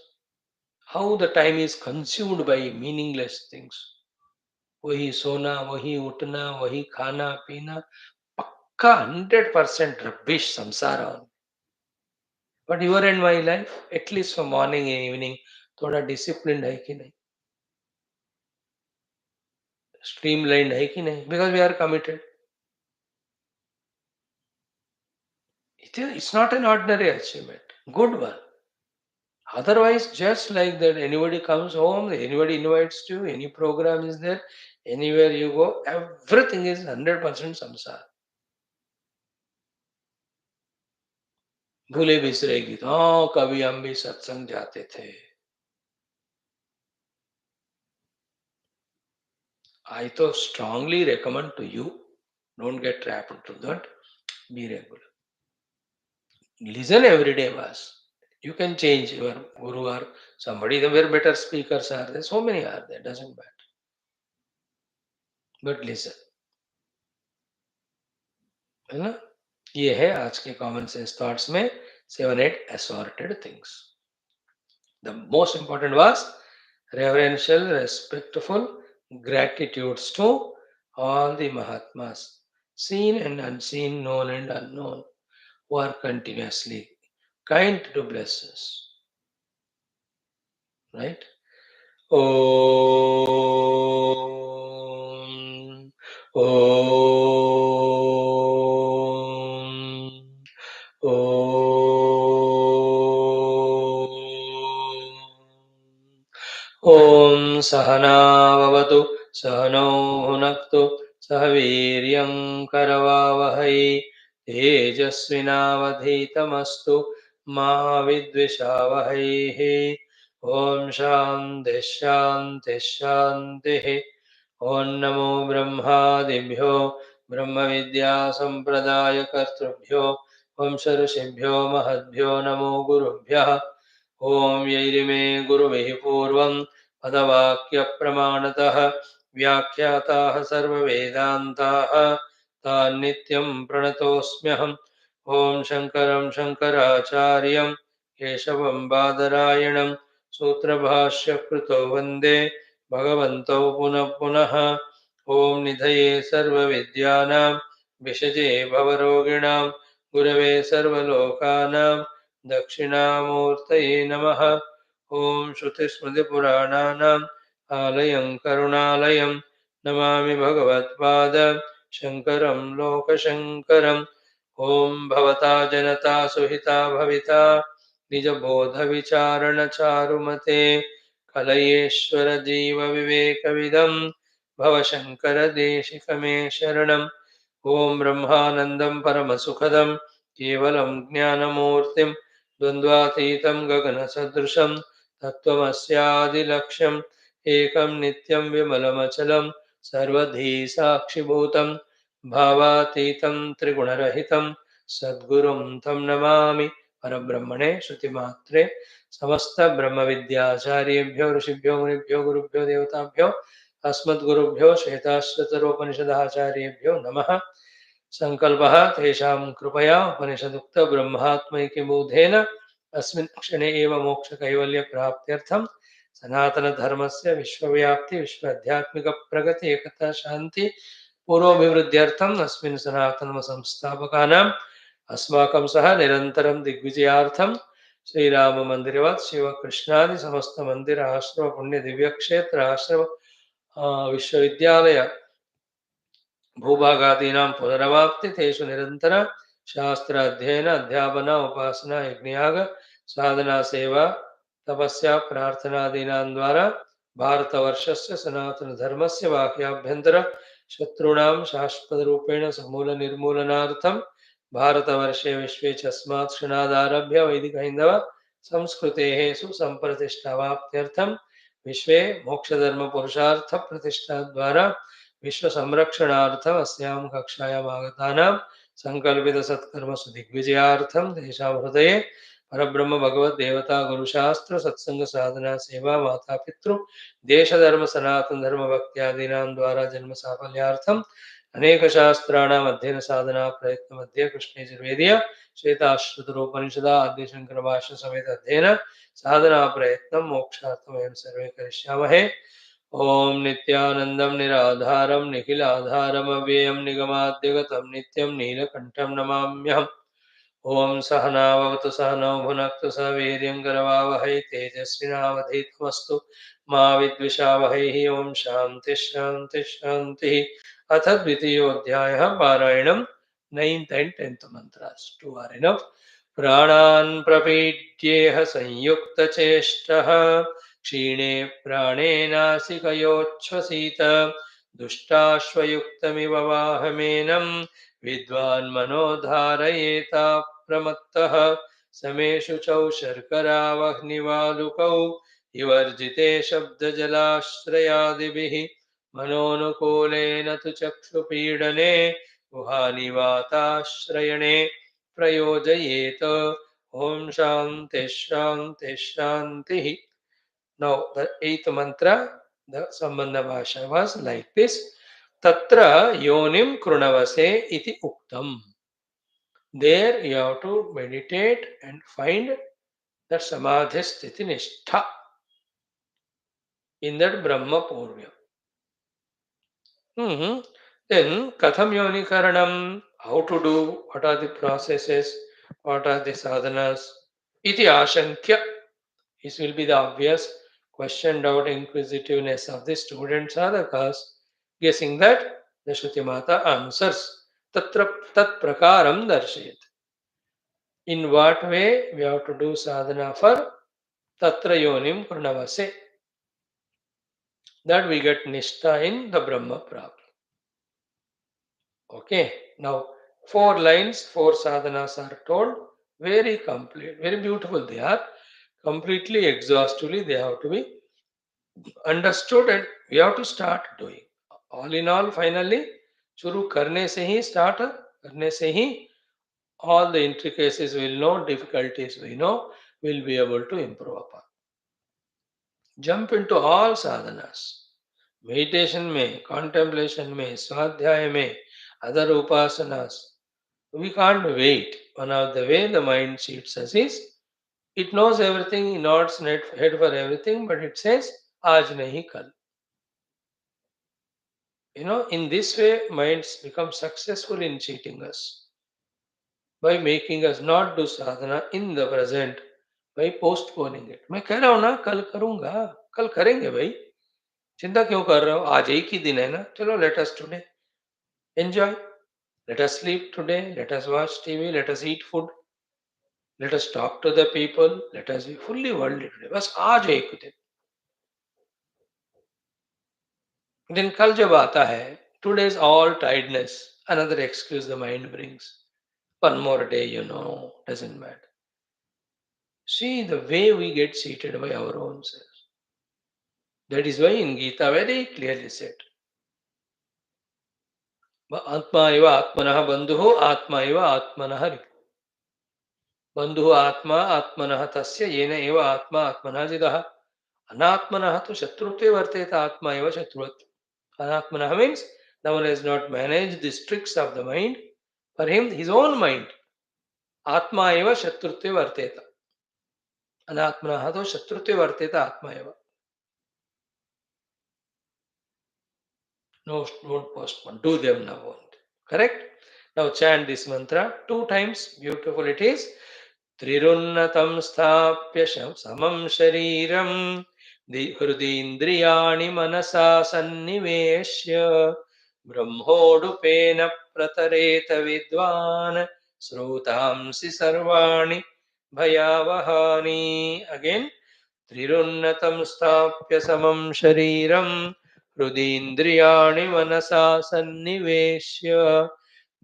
S1: How the time is consumed by meaningless things. वही सोना वही उठना वही खाना पीना पक्का 100% rubbish samsara on. But your and my life, at least for morning and evening, थोड़ा disciplined है कि नहीं, streamlined है कि नहीं, because we are committed. It's not an ordinary achievement, good one. Otherwise, just like that, anybody comes home, anybody invites you, any program is there, anywhere you go, everything is 100% samsara. भूले बिसरे गीत, हाँ कभी हम भी सत्संग जाते थे. I तो strongly recommend to you, don't get trapped into that. Be regular. Listen every day, boss. You can change your guru or somebody. The very better speakers are there. So many are there. Doesn't matter. But listen. है ना. ये है आज के common sense thoughts में 7-8 assorted things. The most important was reverential, respectful gratitudes to all the Mahatmas, seen and unseen, known and unknown, who are continuously kind to bless us. Right? Om. Om. ॐ सहनाववतु सहनौ भुनक्तु सह वीर्यं करवावहै तेजस्विनावधीतमस्तु मा विद्विषावहैः ॐ शान्तिः शान्तिः शान्तिः ॐ नमो ब्रह्मादिभ्यो ब्रह्मविद्यासम्प्रदायकर्तृभ्यो वंशऋषिभ्यो महद्भ्यो नमो गुरुभ्यः ॐ यैरिमे गुरुभिः पूर्वं पदवाक्यप्रमाणतः व्याख्याताः सर्ववेदान्ताः तान् नित्यं प्रणतोऽस्म्यहम् ॐ शङ्करं शङ्कराचार्यं केशवं बादरायणं सूत्रभाष्यकृतो वन्दे भगवन्तौ पुनः पुनः ॐ निधये सर्वविद्यानां विषजे भवरोगिणां गुरवे सर्वलोकानां दक्षिणामूर्तये नमः ॐ श्रुतिस्मृतिपुराणानाम् आलयं करुणालयं नमामि भगवत्पाद शङ्करं लोकशङ्करम् ॐ भवता जनता सुहिता भविता निजबोधविचारणचारुमते कलयेश्वरजीवविवेकविदं भवशङ्करदेशिकमे शरणम् ॐ ब्रह्मानन्दं परमसुखदं केवलं ज्ञानमूर्तिं द्वन्द्वातीतं गगनसदृशं तत्त्वमस्यादिलक्ष्यम् एकं नित्यं विमलमचलं सर्वधी साक्षिभूतं भावातीतं त्रिगुणरहितं सद्गुरुं तं नमामि परब्रह्मणे श्रुतिमात्रे समस्तब्रह्मविद्याचार्येभ्यो ऋषिभ्यो मुनिभ्यो गुरुभ्यो देवताभ्यो अस्मद्गुरुभ्यो श्वेताश्वतरोपनिषदाचार्येभ्यो नमः संकल्पः तेषां कृपया उपनिषदुक्तब्रह्मात्मैक्यबोधेन अस्मिन् क्षणे एव मोक्षकैवल्यप्राप्त्यर्थं सनातनधर्मस्य विश्वव्याप्ति विश्वाध्यात्मिकप्रगति एकता शान्ति पूर्वभिवृद्ध्यर्थम् अस्मिन् सनातनसंस्थापकानाम् अस्माकं सह निरन्तरं दिग्विजयार्थं श्रीराममन्दिरवत् शिवकृष्णादि समस्तमन्दिर आश्रम पुण्यदिव्यक्षेत्र आश्रम विश्वविद्यालय भूभागादीनां पुनरवाप्ति तेषु निरन्तर शास्त्राध्ययन अध्यापन उपासना यज्ञयाग साधना सेवा तपस्या प्रार्थनादीनां द्वारा भारतवर्षस्य सनातनधर्मस्य बाह्याभ्यन्तर शत्रूणां शाश्वतरूपेण समूलनिर्मूलनार्थं भारतवर्षे विश्वे च अस्मात् क्षणादारभ्य वैदिकहैन्दव संस्कृतेः सुसम्प्रतिष्ठावाप्त्यर्थं विश्वे मोक्षधर्मपुरुषार्थप्रतिष्ठाद्वारा विश्व संरक्षणार्थम अस्यां कक्षायाम् आगतानां संकल्पितसत्कर्मसु दिग्विजयार्थं तेषां हृदये परब्रह्म भगवत् देवता गुरुशास्त्र सत्संग साधना सेवा माता पितृ देश धर्म सनातन धर्म भक्त्यादीनां द्वारा जन्म साफल्यार्थम अनेक शास्त्राणाम् अध्ययन साधना प्रयत्न मध्ये कृष्णे यजुर्वेदीय श्वेताश्वतरोपनिषदा आद्य शंकर भाष्य समेत अध्ययन साधना प्रयत्न मोक्षार्थं वयं सर्वे करिष्यामहे ॐ नित्यानन्दं निराधारं निखिलाधारमव्ययं निगमाद्यगतं नित्यं नीलकण्ठं नमाम्यहम् ॐ सहनाववतु सहनौ भुनक्तु सह वीर्यं करवावहै तेजस्विनावधीतमस्तु मा विद्विषावहैः ॐ शान्तिः शान्तिः शान्तिः अथ द्वितीयोऽध्यायः पारायणं 9th and 10th mantras two are enough प्राणान् प्रपीड्येह संयुक्तचेष्टः क्षीणे प्राणेनासिकयोच्छ्वसीत दुष्टाश्वयुक्तमिव वाहमेनं विद्वान् मनोधारयेता प्रमत्तः समेषु चौ शर्करावह्निवालुकौ विवर्जिते शब्दजलाश्रयादिभिः मनोनुकूलेन तु चक्षुपीडने गुहानिवाताश्रयणे प्रयोजयेत ॐ शान्तिः शान्तिः शान्तिः Now the eighth mantra, the Sambandha Bhasha was like this. Tatra yonim krunavase iti uktam. There you have to meditate and find that samadhi sthiti nishtha in that Brahma Purvya. Then Katham Yoni Karanam, how to do, what are the processes, what are the sadhanas. Iti ashankya. This will be the obvious question, doubt, inquisitiveness of the student sadhakas, guessing that the Shruti Mata answers. Tatra tat prakaram darshayat. In what way we have to do sadhana for tatra yonim pranavase, that we get nishtha in the Brahma Prapti. Okay, now 4 lines, 4 sadhanas are told, very complete, very beautiful they are, completely exhaustively they have to be understood and we have to start doing. All in all, finally, शुरू करने से ही start करने से ही all the intricacies we'll know, difficulties we know, we'll be able to improve upon. Jump into all sadhanas. Meditation में, contemplation में, स्वाध्याय में, other upasanas. We can't wait. One of the way the mind cheats us is, it knows everything, it nods head for everything, but it says, आज नहीं कल. In this way, minds become successful in cheating us by making us not do sadhana in the present, by postponing it. मैं कह रहा हूं ना कल करूंगा, कल करेंगे भाई, चिंता क्यों कर रहे हो, आज एक ही दिन है ना, चलो let us today enjoy, let us sleep today, let us watch TV, let us eat food, let us talk to the people, let us be fully worldly today. बस आज एक दिन कल जब आता है, today's all tiredness, another excuse the mind brings. One more day, doesn't matter. See the way we get cheated by our own selves. That is why in Gita very clearly said, Atma eva atmanah bandhuho atma eva atmanah ripu. Bandhuho atma atmanah tasya yena eva atma atmanah jidah. Anatmanah tu shatrutve varteta atma eva shatruvat. Anatmanah means the one has not managed the tricks of the mind. For him, his own mind. Atma eva shatrutve varteta. Anatmanah tu shatrutve varteta atma eva. No, don't postpone. Do them now only. Correct? Now chant this mantra 2 times. Beautiful it is. Trirunnatam sthapya samam shariram hrudindriyani manasa sanniveshya brahmodupena pratareta vidvan srutamsi sarvani bhayavahani. Again. त्रिरुन्नतं स्थाप्य समं शरीरं हृदीन्द्रियाणि मनसा सन्निवेश्य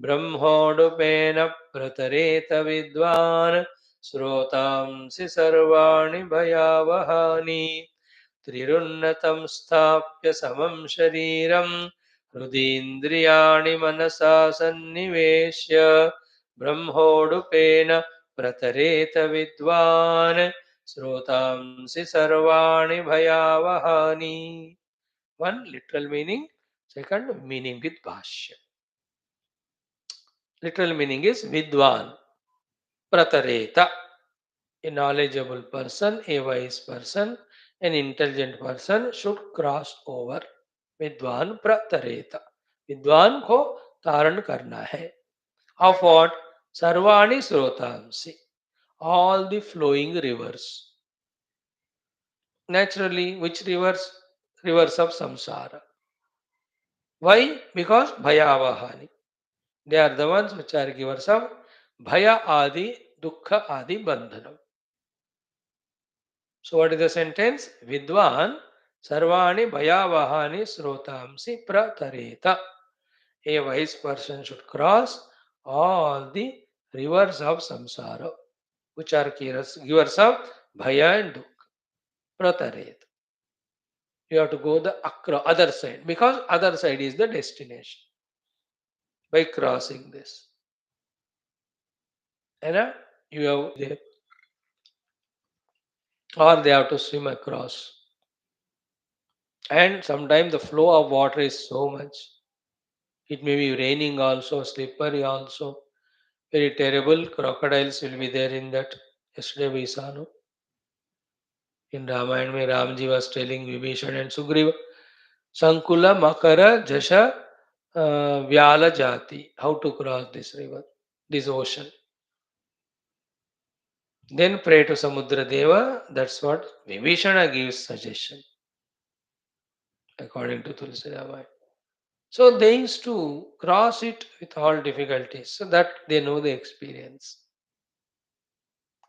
S1: ब्रह्मोडुपेन प्रतरेत विद्वान् श्रोतांसि सर्वाणि भयावहानि. त्रिरुन्नतं स्थाप्य समं शरीरं हृदीन्द्रियाणि मनसा सन्निवेश्य ब्रह्मोडुपेन प्रतरेत विद्वान् श्रोतांसि सर्वाणि भयावहानि. One literal meaning, second meaning with Bhashyam. Literal meaning is Vidwan, Pratareta, a knowledgeable person, a wise person, an intelligent person should cross over. Vidwan Pratareta. Vidwan को तारण करना है. Of what? Sarvani Srotamsi. All the flowing rivers. Naturally, which rivers? Rivers of samsara. Why? Because bhayavahani. They are the ones which are givers of bhaya adi, dukkha adi bandhanam. So what is the sentence? Vidwan sarvani bhayavahani srotamsi pratareta. A wise person should cross all the rivers of samsara, which are givers of bhaya and dukkha. Pratareta. You have to go the other side because other side is the destination. By crossing this, and you have there, or they have to swim across. And sometimes the flow of water is so much. It may be raining also, slippery also. Very terrible. Crocodiles will be there in that. Yesterday we saw, no? In Ramayana, where Ramji was telling Vibhishan and Sugriva, Sankula, Makara, Jasha, Vyala Jati. How to cross this river, this ocean. Then pray to Samudra Deva. That's what Vibhishana gives suggestion, according to Tulsi Ramayana. So they used to cross it with all difficulties so that they know the experience.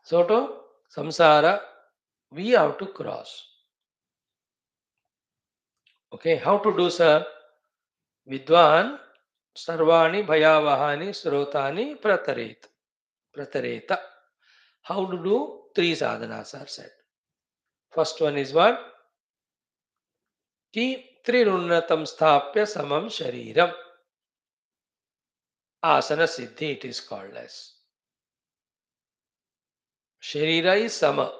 S1: So to samsara, we have to cross. Okay, how to do, sir? Vidwan sarvani bhayavahani srotani prataret. Pratareta. How to do? Three sadhanas are said. First one is what? Ki trirunnatam sthapya samam shariram. Asana siddhi it is called as. Sharira is sama,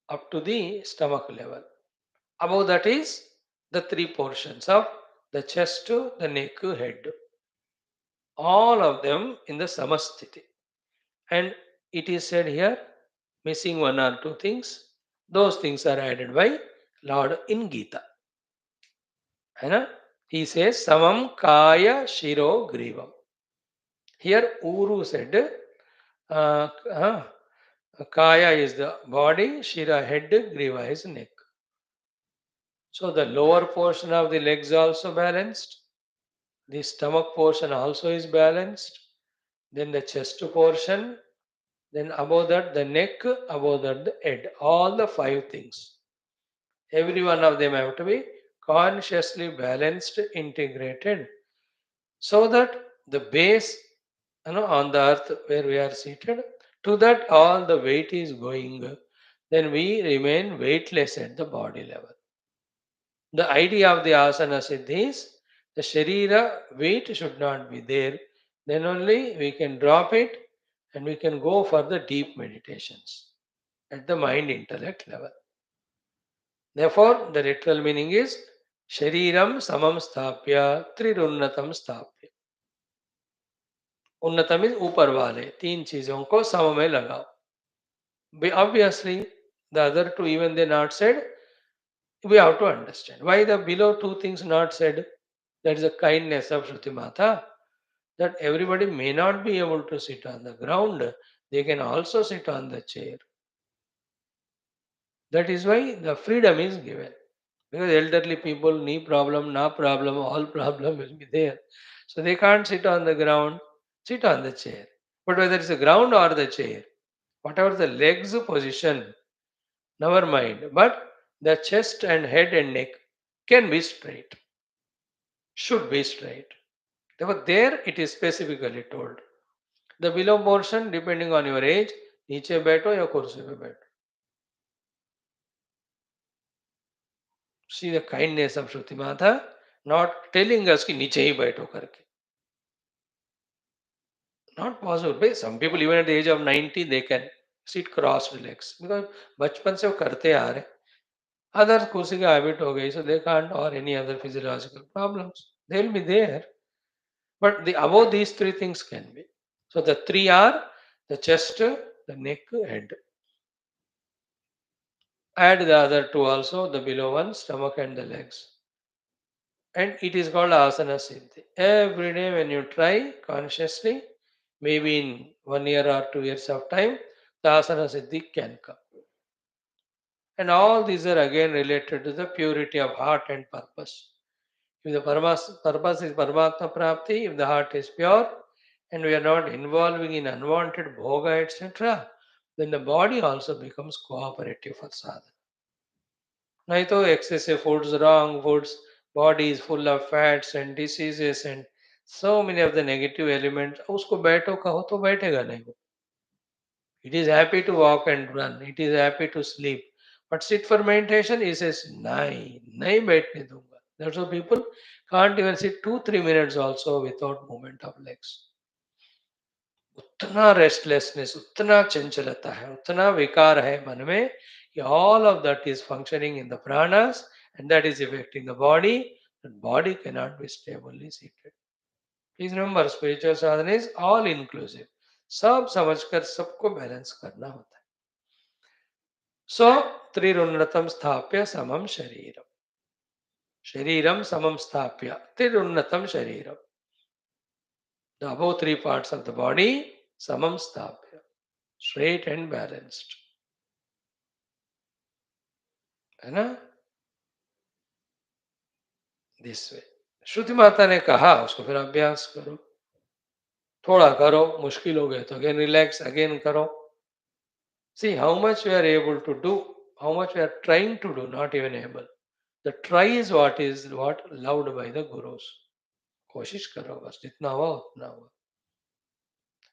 S1: up to the stomach level. Above that is the three portions of the chest, the neck, head. All of them in the samasthiti. And it is said here, missing one or two things. Those things are added by Lord in Gita. Hai. He says, Samam Kaya Shiro Grivam. Here Uru said, Kaya is the body, Shira head, Griva is neck. So the lower portion of the legs also balanced. The stomach portion also is balanced. Then the chest portion. Then above that the neck, above that the head. All the five things. Every one of them have to be consciously balanced, integrated, so that the base, on the earth where we are seated, to that all the weight is going. Then we remain weightless at the body level. The idea of the asana siddhi is the sharira weight should not be there. Then only we can drop it and we can go for the deep meditations at the mind intellect level. Therefore, the literal meaning is Shariram samam sthapya trirunnatam sthapya. उन्नतम is ऊपर वाले तीन चीजों को सम में लगाओ. Obviously, the other two, even they not said, we have to understand why the below two things not said. That is the kindness of Shruti Mata, that everybody may not be able to sit on the ground, they can also sit on the chair. That is why the freedom is given. Because elderly people, knee problem, na problem, all problem will be there. So they can't sit on the ground, sit on the chair. But whether it's the ground or the chair, whatever the legs position, never mind. But the chest and head and neck can be straight, should be straight. Therefore, there it is specifically told. The below portion, depending on your age, नीचे बैठो या कुर्सी पे बैठो. See the kindness of Shruti Mata, not telling us कि नीचे ही बैठो करके. Not possible. भाई some people even at the age of 90 they can sit cross legs because बचपन से वो करते आ रहे. Others कुर्सी की हैबिट हो गई, so they can't, or any other physiological problems. They will be there. But the above these three things can be. So the three are the chest, the neck, head. Add the other two also, the below one, stomach and the legs. And it is called asana siddhi. Every day when you try consciously, maybe in 1 year or 2 years of time, the asana siddhi can come. And all these are again related to the purity of heart and purpose. If the purpose is Paramatma Prapti, if the heart is pure, and we are not involving in unwanted bhoga, etc., then the body also becomes cooperative for sadhana. नहीं तो excessive foods, wrong foods, body is full of fats and diseases and so many of the negative elements. उसको बैठो कहो तो बैठेगा नहीं वो. It is happy to walk and run. It is happy to sleep. But sit for meditation, he says, नहीं बैठने दूंगा. That's why people can't even sit 2-3 minutes also without movement of legs. उतना रेस्टलेसनेस, उतना चंचलता है, उतना विकार है मन में कि all of that is functioning in the pranas and that is affecting the body. The body cannot be stably seated. Please remember, spiritual sadhana is all inclusive. सब समझकर सबको बैलेंस करना होता है. सो त्रिरुन्नतम स्थाप्य समम शरीरम. शरीरम समम स्थाप्य त्रिरुन्नतम शरीरम. The above three parts of the body, samam sthapya. straight and balanced, है ना? This way. श्रुति माता ने कहा उसको फिर अभ्यास करो, थोड़ा करो, मुश्किल हो गए तो अगेन रिलैक्स, अगेन करो। See how much we are able to do, how much we are trying to do, not even able. The try is what loved by the gurus. कोशिश करो बस, जितना हुआ उतना हुआ।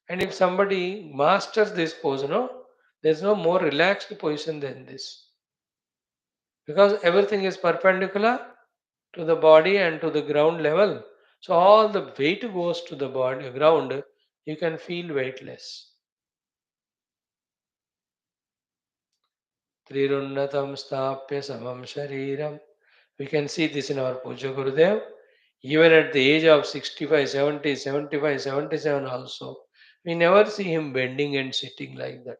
S1: And if somebody masters this pose, no, there's no more relaxed position than this. Because everything is perpendicular to the body and to the ground level. So all the weight goes to the body ground, you can feel weightless. Trirunnatam stapya samam shariram. We can see this in our Puja Gurudev. Even at the age of 65, 70, 75, 77 also, we never see him bending and sitting like that.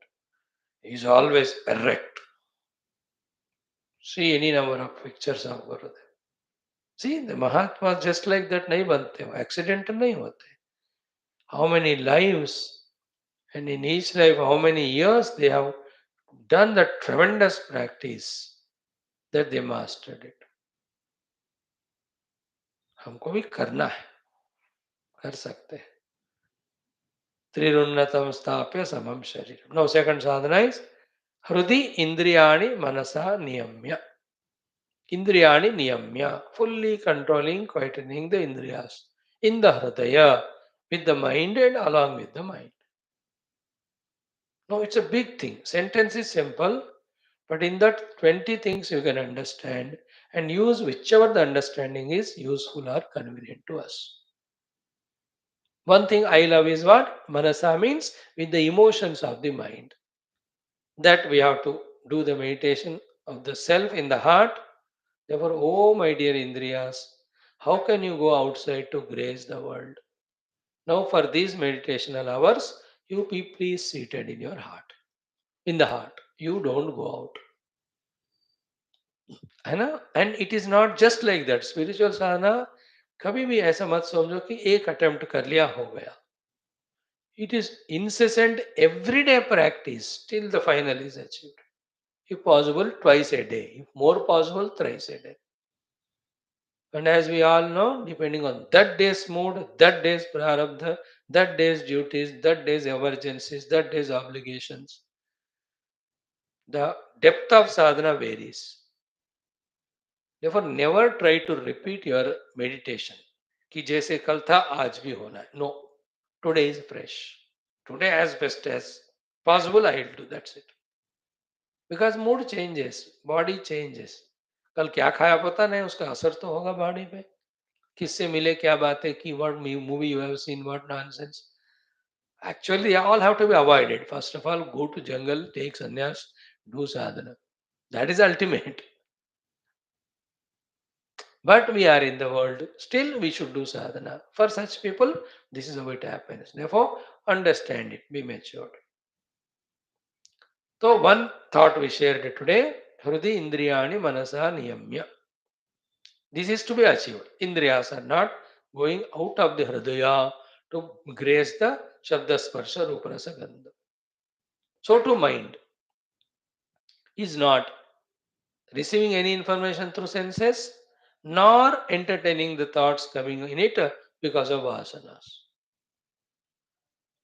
S1: He is always erect. See any number of pictures of Gurudev. See, the Mahatmas just like that nahi bante ho, accidental nahi hote. How many lives, and in each life how many years they have done that tremendous practice that they mastered it. हमको भी करना है, कर सकते हैं। त्रिरुन्नतम स्थाप्य समम शरीर। Now second sadhana is hrudi indriyani manasa niyamya. Indriyani niyamya, fully controlling, quietening the indriyas in the hridaya, with the mind and along with the mind. No, it's a big thing. Sentence is simple, but in that 20 things you can understand and use whichever the understanding is useful or convenient to us. One thing I love is what? Manasa means with the emotions of the mind. That we have to do the meditation of the self in the heart. Therefore, oh my dear Indriyas, how can you go outside to grace the world? Now, for these meditational hours, you be please seated in your heart. In the heart. You don't go out. है ना? And it is not just like that spiritual sadhana कभी भी ऐसा मत समझो कि एक attempt कर लिया हो गया it is incessant everyday practice till the final is achieved. If possible, twice a day. If more possible, thrice a day. And as we all know, depending on that day's mood, that day's prarabdha, that day's duties, that day's emergencies, that day's obligations, the depth of sadhana varies. Therefore, never try to repeat your meditation. कि जैसे कल था आज भी होना है. No, today is fresh. Today, as best as possible, I will do. That's it. Because mood changes, body changes. कल क्या खाया पता नहीं, उसका असर तो होगा बॉडी पे. किससे मिले, क्या बातें की, what movie you have seen, what nonsense. Actually, they all have to be avoided. First of all, go to jungle, take sannyas, do sadhana. That is ultimate. But we are in the world, still we should do sadhana. For such people, this is how it happens. Therefore, understand it, be matured. So, one thought we shared today, Hrudi Indriyani Manasa Niyamya. This is to be achieved. Indriyas are not going out of the Hridaya to grace the Shabda Sparsha Rupa Rasa Gandha. So, to mind is not receiving any information through senses, nor entertaining the thoughts coming in it because of vasanas.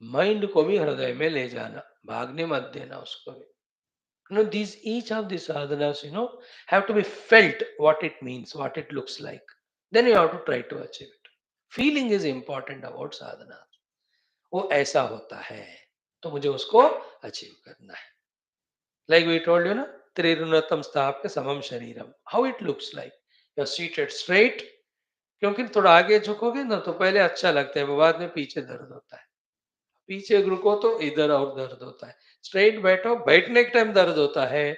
S1: Mind को भी हृदय में ले जाना, भागने मत देना उसको भी. These each of these sadhanas, have to be felt what it means, what it looks like. Then you have to try to achieve it. Feeling is important about sadhana. वो ऐसा होता है, तो मुझे उसको अचीव करना है. Like we told you, na, त्रिरुणतम स्थाप्य समम शरीरम. How it looks like. You're seated straight. क्योंकि थोड़ा आगे झुकोगे ना तो पहले अच्छा लगता है, बाद में पीछे दर्द होता है. पीछे रुको तो इधर और दर्द होता है. स्ट्रेट बैठो, बैठने के टाइम दर्द होता है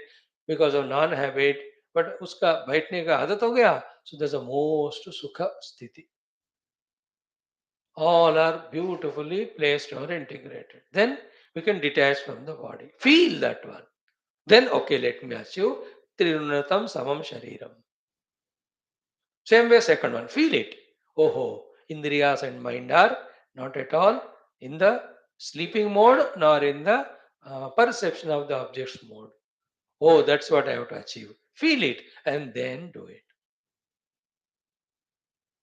S1: because of non habit, but उसका बैठने का आदत हो गया, सो दैट्स अ मोस्ट सुख स्थिति. All are beautifully placed or integrated. Then we can detach from the body. Feel that one. Then, okay, let me achieve Trirunatam Samam Shariram. Same way, second one, feel it. Oh, Indriyas and mind are not at all in the sleeping mode nor in the perception of the object's mode. Oh, that's what I have to achieve. Feel it and then do it.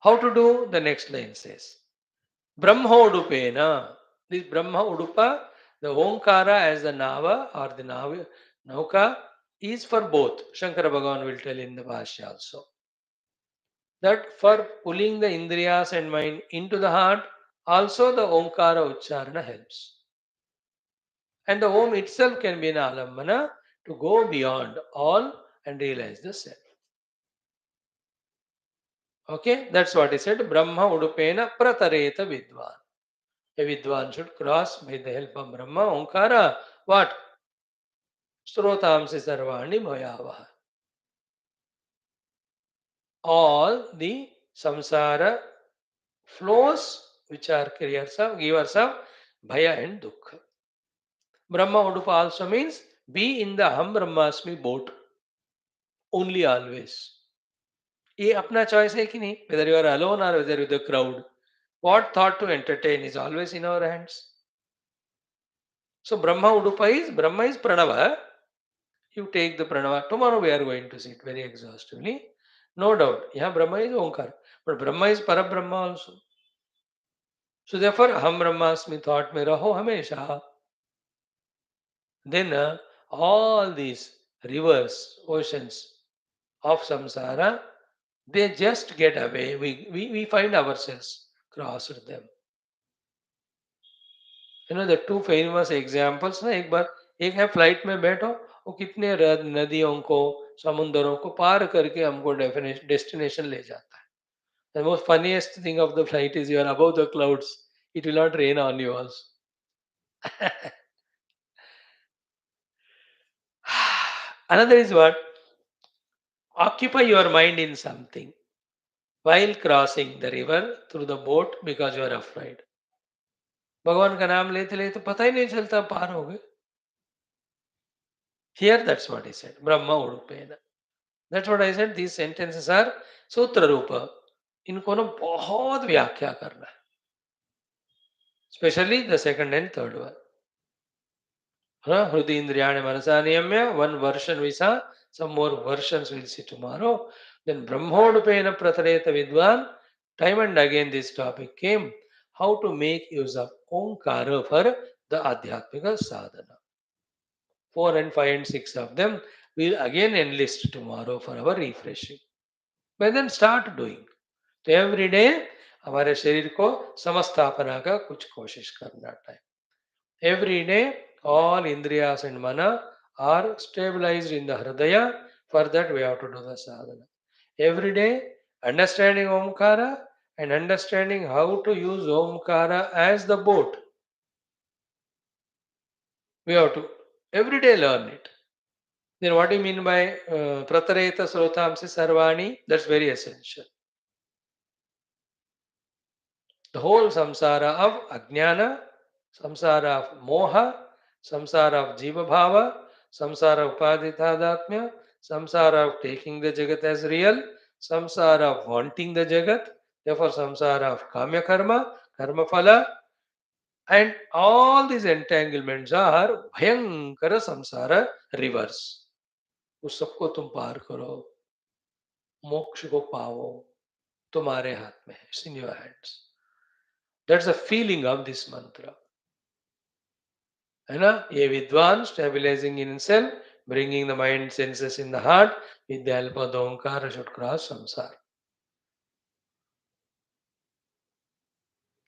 S1: How to do? The next line says, Brahma Udupena. This Brahma Udupa, the Omkara as the Nava or the Nauka is for both. Shankara Bhagavan will tell in the Bhashya also. That for pulling the Indriyas and mind into the heart, also the Omkara Ucharana helps. And the Om itself can be an alambana to go beyond all and realize the self. Okay, that's what he said. Brahma Udupena Pratareta Vidwan. A Vidwan should cross with the help of Brahma, Omkara. What? Srotamsi Sarvani Bhayavaha. All the samsara flows which are creators of, givers of Bhaya and Dukkha. Brahma Udupa also means be in the Aham Brahmasmi boat. Only always. ये अपना choice है कि नहीं? Whether you are alone or whether with the crowd. What thought to entertain is always in our hands. So Brahma Brahma is Pranava. You take the Pranava. Tomorrow we are going to see it very exhaustively. No doubt. Yeah, Brahma is Omkar. But Brahma is Parabrahma also. So therefore, Aham Brahmasmi thought mein raho hamesha. Then all these rivers, oceans of samsara, they just get away. We find ourselves crossed them. You know the two famous examples ना एक बार एक है flight में बैठो वो कितने नदियों को समुद्रों को पार करके हमको डेस्टिनेशन ले जाता है. The most funniest thing of the flight is you are above the clouds. It will not rain on you also. Another is what? Occupy your mind in something while crossing the river through the boat because you are afraid. भगवान का नाम लेते लेते पता ही नहीं चलता पार हो गए. Here that's what he said. Brahma Urupena. That's what I said. These sentences are सूत्र रूप. इनको ना बहुत व्याख्या करना है. Especially the second and third one. Hrudi Indriyani Manasa Niyamya. One version we saw. Some more versions we'll see tomorrow. Then Brahmodupena Pratareta Vidwan. Time and again this topic came. How to make use of Omkara for the Adhyatmika Sadhana. 4 and 5 and 6 of them we'll again enlist tomorrow for our refreshing. But then start doing. तो every day हमारे शरीर को समस्थापना का कुछ कोशिश करना time. Every day all indriyas and mana are stabilized in the hridaya. For that, we have to do the sadhana. Every day, understanding Omkara and understanding how to use Omkara as the boat. We have to every day learn it. Then, what do you mean by Pratareta Srotamsi Sarvani? That's very essential. The whole samsara of Ajnana, samsara of Moha, samsara of Jiva Bhava, samsara of Upadithadatmya, samsara of taking the Jagat as real, samsara of wanting the Jagat, therefore samsara of Kamya Karma, Karma Phala, and all these entanglements are Bhayankara samsara rivers. उस सबको तुम पार करो, मोक्ष को पाओ, तुम्हारे हाथ में है. It's in your hands. That's the feeling of this mantra. है ना? ये विद्वान stabilizing in himself, bringing the mind senses in the heart with the help of the Omkara should cross samsara.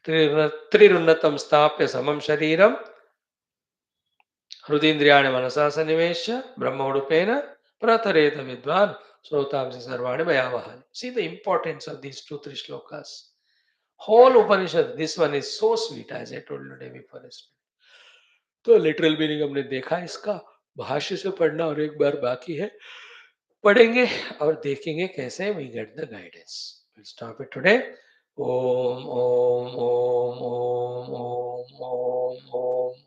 S1: त्रिरुन्नतं स्थाप्य समं शरीरं हृदीन्द्रियाणि मनसा सन्निवेश्य ब्रह्मोडुपेन प्रतरेत विद्वान श्रोतांसि सर्वाणि भयावहानि. See the importance of these 2-3 shlokas. Whole Upanishad, this one is so sweet as I told you day before yesterday. तो literal meaning हमने देखा इसका, भाष्य से पढ़ना और एक बार बाकी है. पढ़ेंगे और देखेंगे कैसे we get the guidance. We'll stop it today. Om Om Om Om Om Om Om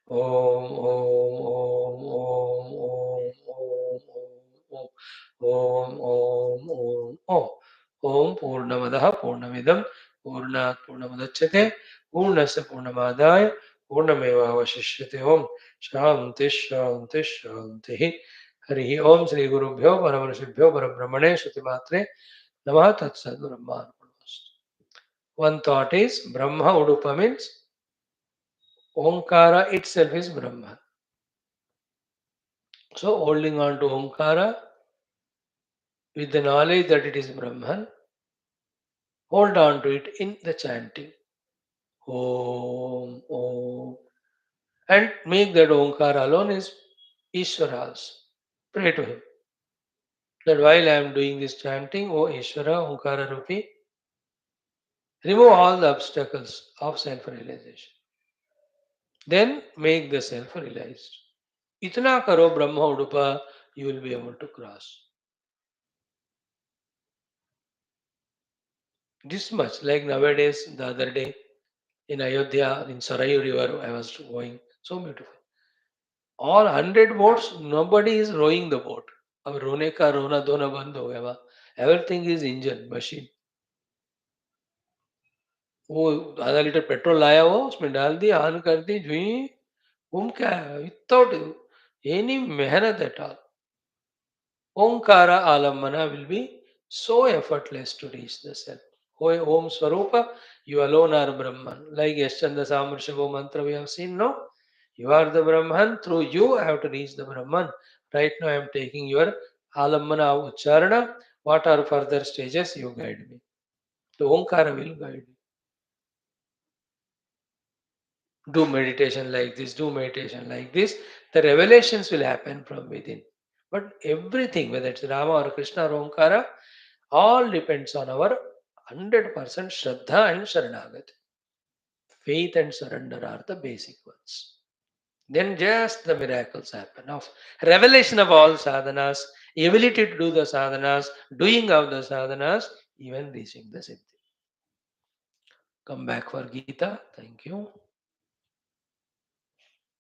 S1: Om Om Om Om Om Om Om Om Om Om Om Purnamadaha Purnamidam Purnat Purnamudachyate Purnasya Purnamādāya पूर्णमेव अवशिष्यते ओम शांति शांति शांति हरि ओम श्री गुरुभ्यो परमऋषिभ्यो परब्रह्मणे श्रुतिमात्रे नमः तत्सद्ब्रह्मार्पणमस्तु. One thought is Brahma Udupa means Omkara itself is Brahman. So holding on to Omkara with the knowledge that it is Brahman, hold on to it in the chanting. Om, Om. And make that Omkara alone is Ishvara also. Pray to him. That while I am doing this chanting, O Ishvara, Omkara Rupi, remove all the obstacles of self-realization. Then make the self realized. Itna karo Brahma Udupa, you will be able to cross. This much, like nowadays, the other day in Ayodhya, in Sarayu River, I was going, so beautiful. All 100 boats, nobody is rowing the boat. अब रोने का रोना धोना बंद हो गया वहाँ. Everything is engine, machine. वो आधा लीटर पेट्रोल लाया वो उसमें डाल दिया ऑन कर दी जुई घूम के आया विदाउट एनी मेहनत at all. Omkara Alamana will be so effortless to reach the self. Om Swarupa, you alone are Brahman. Like Yaschanda Samrshabho mantra we have seen now. You are the Brahman. Through you I have to reach the Brahman. Right now I am taking your Alamana Ucharana. What are further stages? You guide me. The Omkara will guide me. Do meditation like this, do meditation like this. The revelations will happen from within. But everything, whether it's Rama or Krishna or Omkara, all depends on our 100% Shraddha and Sharanagati. Faith and surrender are the basic ones. Then just the miracles happen of revelation of all sadhanas, ability to do the sadhanas, doing of the sadhanas, even reaching the siddhi. Come back for Gita. Thank you.